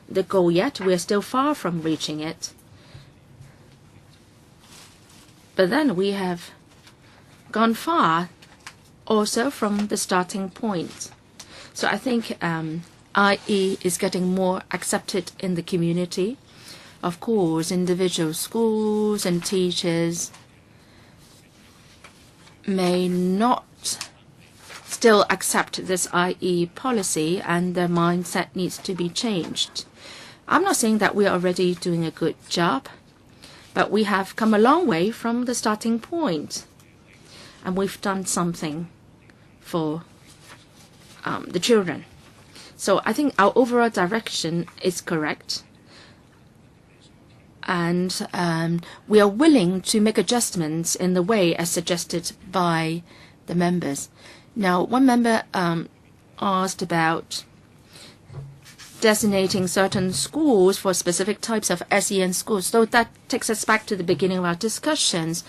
the goal yet. We're still far from reaching it. But then we have gone far also from the starting point. So I think IE is getting more accepted in the community. Of course, individual schools and teachers may not still accept this IE policy, and their mindset needs to be changed. I'm not saying that we are already doing a good job, but we have come a long way from the starting point, and we've done something for the children. So I think our overall direction is correct, and we are willing to make adjustments in the way as suggested by the members. Now, one member asked about designating certain schools for specific types of SEN schools. So that takes us back to the beginning of our discussions.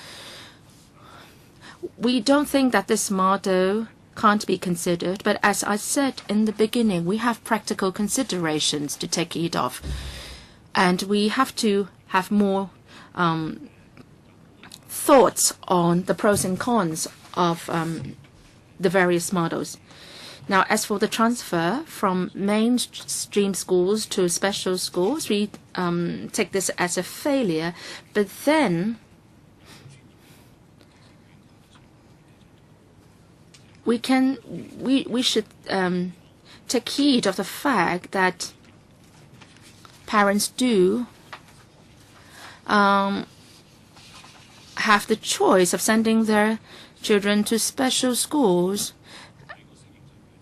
We don't think that this model can't be considered, but as I said in the beginning, we have practical considerations to take heed of, and we have to have more thoughts on the pros and cons of the various models. Now, as for the transfer from mainstream schools to special schools, we take this as a failure, but then we should take heed of the fact that parents do have the choice of sending their children to special schools,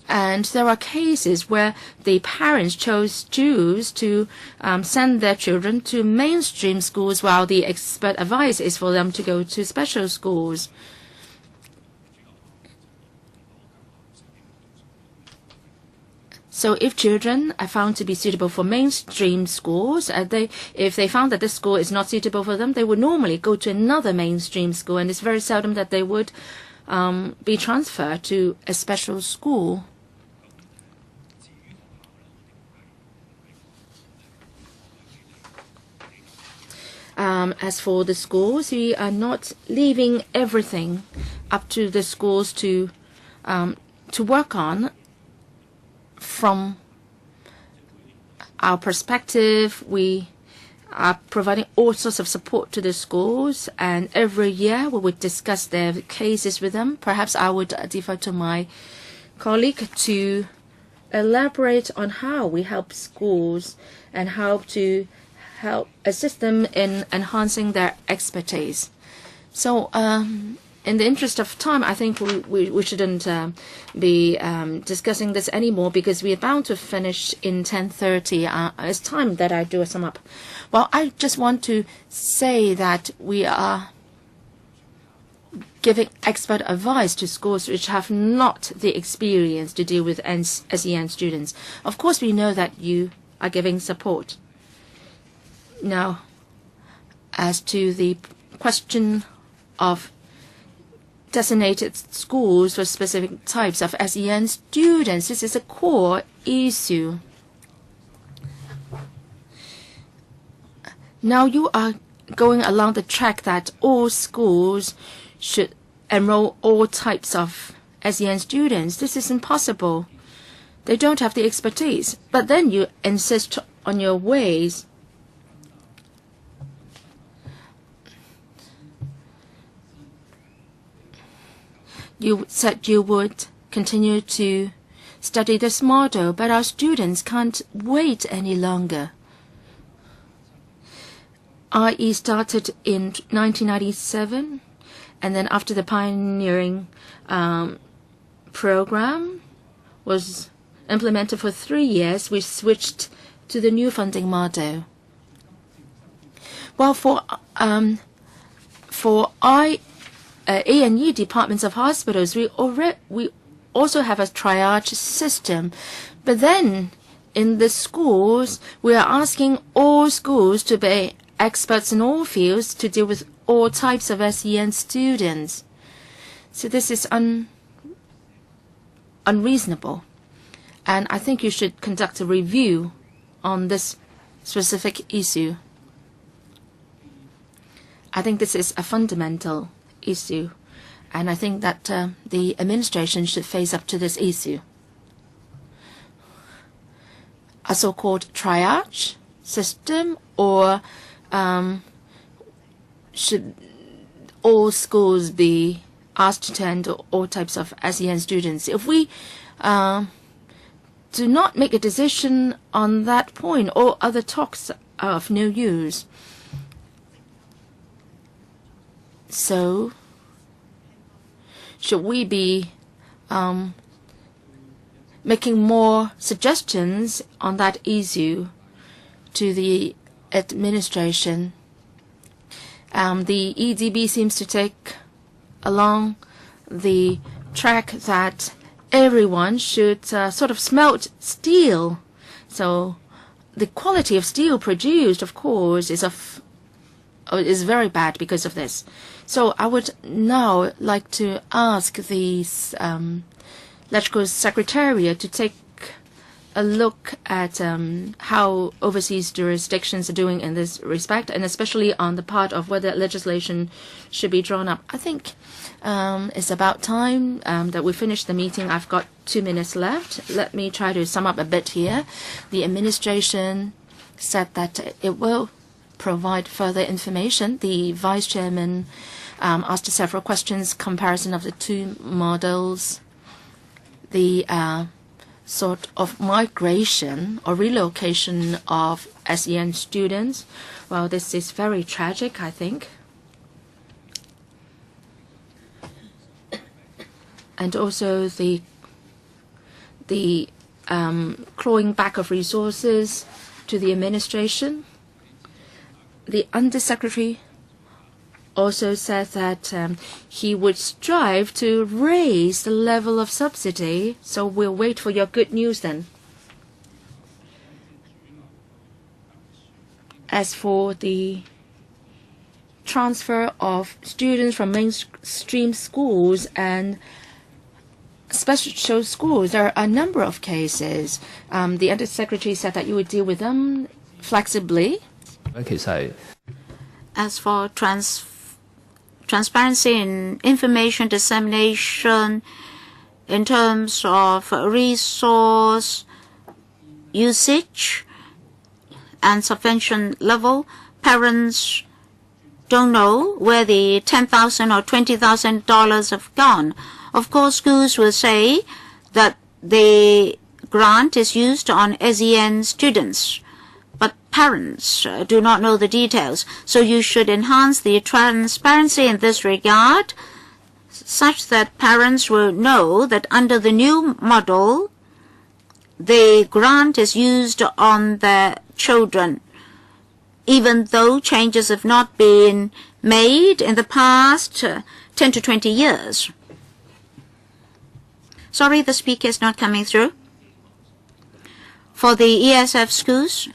and there are cases where the parents choose to send their children to mainstream schools while the expert advice is for them to go to special schools. So if children are found to be suitable for mainstream schools, if they found that this school is not suitable for them, they would normally go to another mainstream school, and it's very seldom that they would be transferred to a special school. As for the schools, we are not leaving everything up to the schools to work on. From our perspective, we are providing all sorts of support to the schools, and every year we would discuss their cases with them. Perhaps I would defer to my colleague to elaborate on how we help schools and how to help assist them in enhancing their expertise. So in the interest of time, I think we shouldn't be discussing this anymore, because we are bound to finish in 10:30. It's time that I do a sum up. Well, I just want to say that we are giving expert advice to schools which have not the experience to deal with SEN students. Of course, we know that you are giving support. Now, as to the question of designated schools for specific types of SEN students, this is a core issue. Now you are going along the track that all schools should enroll all types of SEN students. This is impossible. They don't have the expertise. But then you insist on your ways. You said you would continue to study this model, but our students can't wait any longer. IE started in 1997, and then after the pioneering program was implemented for 3 years, we switched to the new funding model. Well, for A&E departments of hospitals, we also have a triage system. But then in the schools, we are asking all schools to be experts in all fields to deal with all types of SEN students. So this is unreasonable. And I think you should conduct a review on this specific issue. I think this is a fundamental issue, and I think that the administration should face up to this issue. A so-called triage system, or should all schools be asked to attend all types of SEN students? If we do not make a decision on that point, all other talks are of no use. So, should we be making more suggestions on that issue to the administration? The EDB seems to take along the track that everyone should sort of smelt steel. So the quality of steel produced, of course, is very bad because of this. So I would now like to ask the Electrical Secretariat to take a look at how overseas jurisdictions are doing in this respect, and especially on the part of whether legislation should be drawn up. I think it's about time that we finish the meeting. I've got 2 minutes left. Let me try to sum up a bit here. The administration said that it will provide further information. The Vice Chairman asked several questions, comparison of the two models, the sort of migration or relocation of SEN students. Well, this is very tragic, I think. And also the clawing back of resources to the administration. The Undersecretary also said that he would strive to raise the level of subsidy. So we'll wait for your good news then. As for the transfer of students from mainstream schools and special schools, there are a number of cases. The Undersecretary said that you would deal with them flexibly. As for transparency and information dissemination in terms of resource usage and subvention level, parents don't know where the $10,000 or $20,000 have gone. Of course, schools will say that the grant is used on SEN students, but parents do not know the details. So you should enhance the transparency in this regard such that parents will know that under the new model, the grant is used on their children, even though changes have not been made in the past 10 to 20 years. Sorry, the speaker is not coming through. For the ESF schools,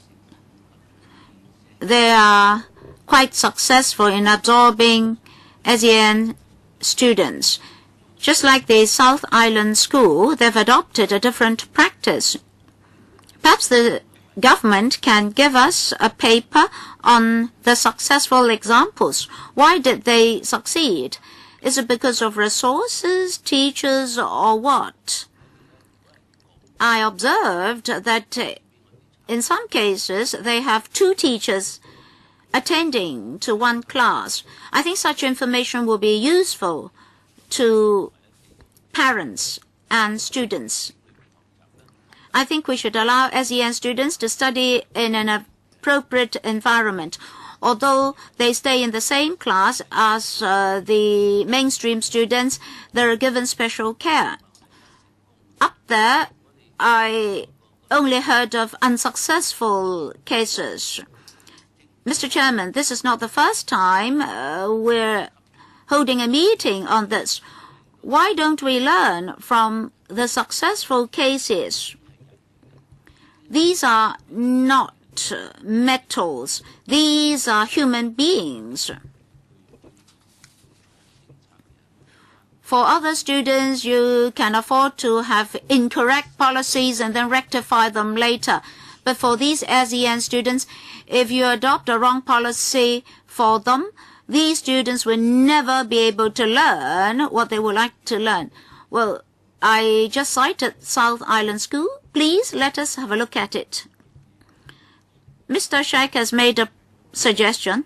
they are quite successful in absorbing SEN students. Just like the South Island School, they've adopted a different practice. Perhaps the government can give us a paper on the successful examples. Why did they succeed? Is it because of resources, teachers, or what? I observed that in some cases they have 2 teachers attending to one class. I think such information will be useful to parents and students. I think we should allow SEN students to study in an appropriate environment. Although they stay in the same class as the mainstream students, they are given special care. Up there, I only heard of unsuccessful cases. Mr. Chairman, this is not the first time we're holding a meeting on this. Why don't we learn from the successful cases? These are not metals. These are human beings. For other students, you can afford to have incorrect policies and then rectify them later. But for these SEN students, if you adopt a wrong policy for them, these students will never be able to learn what they would like to learn. Well, I just cited South Island School. Please let us have a look at it. Mr. Sheikh has made a suggestion.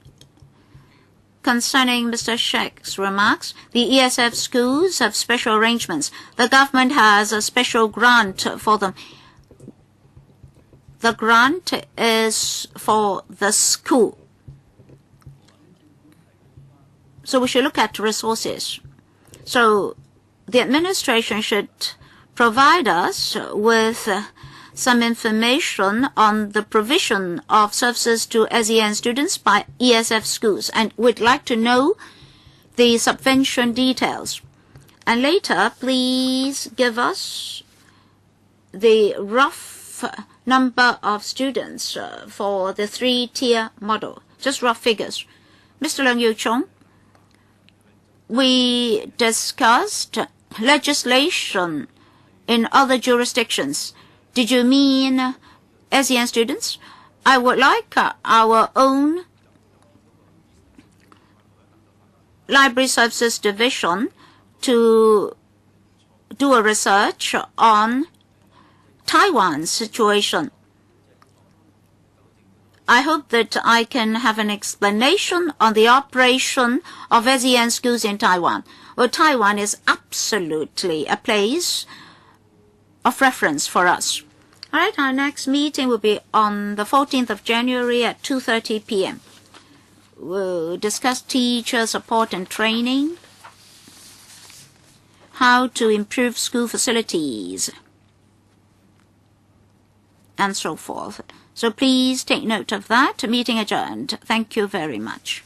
Concerning Mr. Sheikh's remarks, the ESF schools have special arrangements. The government has a special grant for them. The grant is for the school. So we should look at resources. So the administration should provide us with some information on the provision of services to SEN students by ESF schools, and we'd like to know the subvention details. And later, please give us the rough number of students for the 3-tier model, just rough figures. Mr. Leung Yu-chung, we discussed legislation in other jurisdictions. Did you mean SEN students? I would like our own Library Services Division to do a research on Taiwan's situation. I hope that I can have an explanation on the operation of SEN schools in Taiwan. Well, Taiwan is absolutely a place of reference for us. All right, our next meeting will be on the 14th of January at 2:30 p.m. We'll discuss teacher support and training, how to improve school facilities, and so forth. So please take note of that. Meeting adjourned. Thank you very much.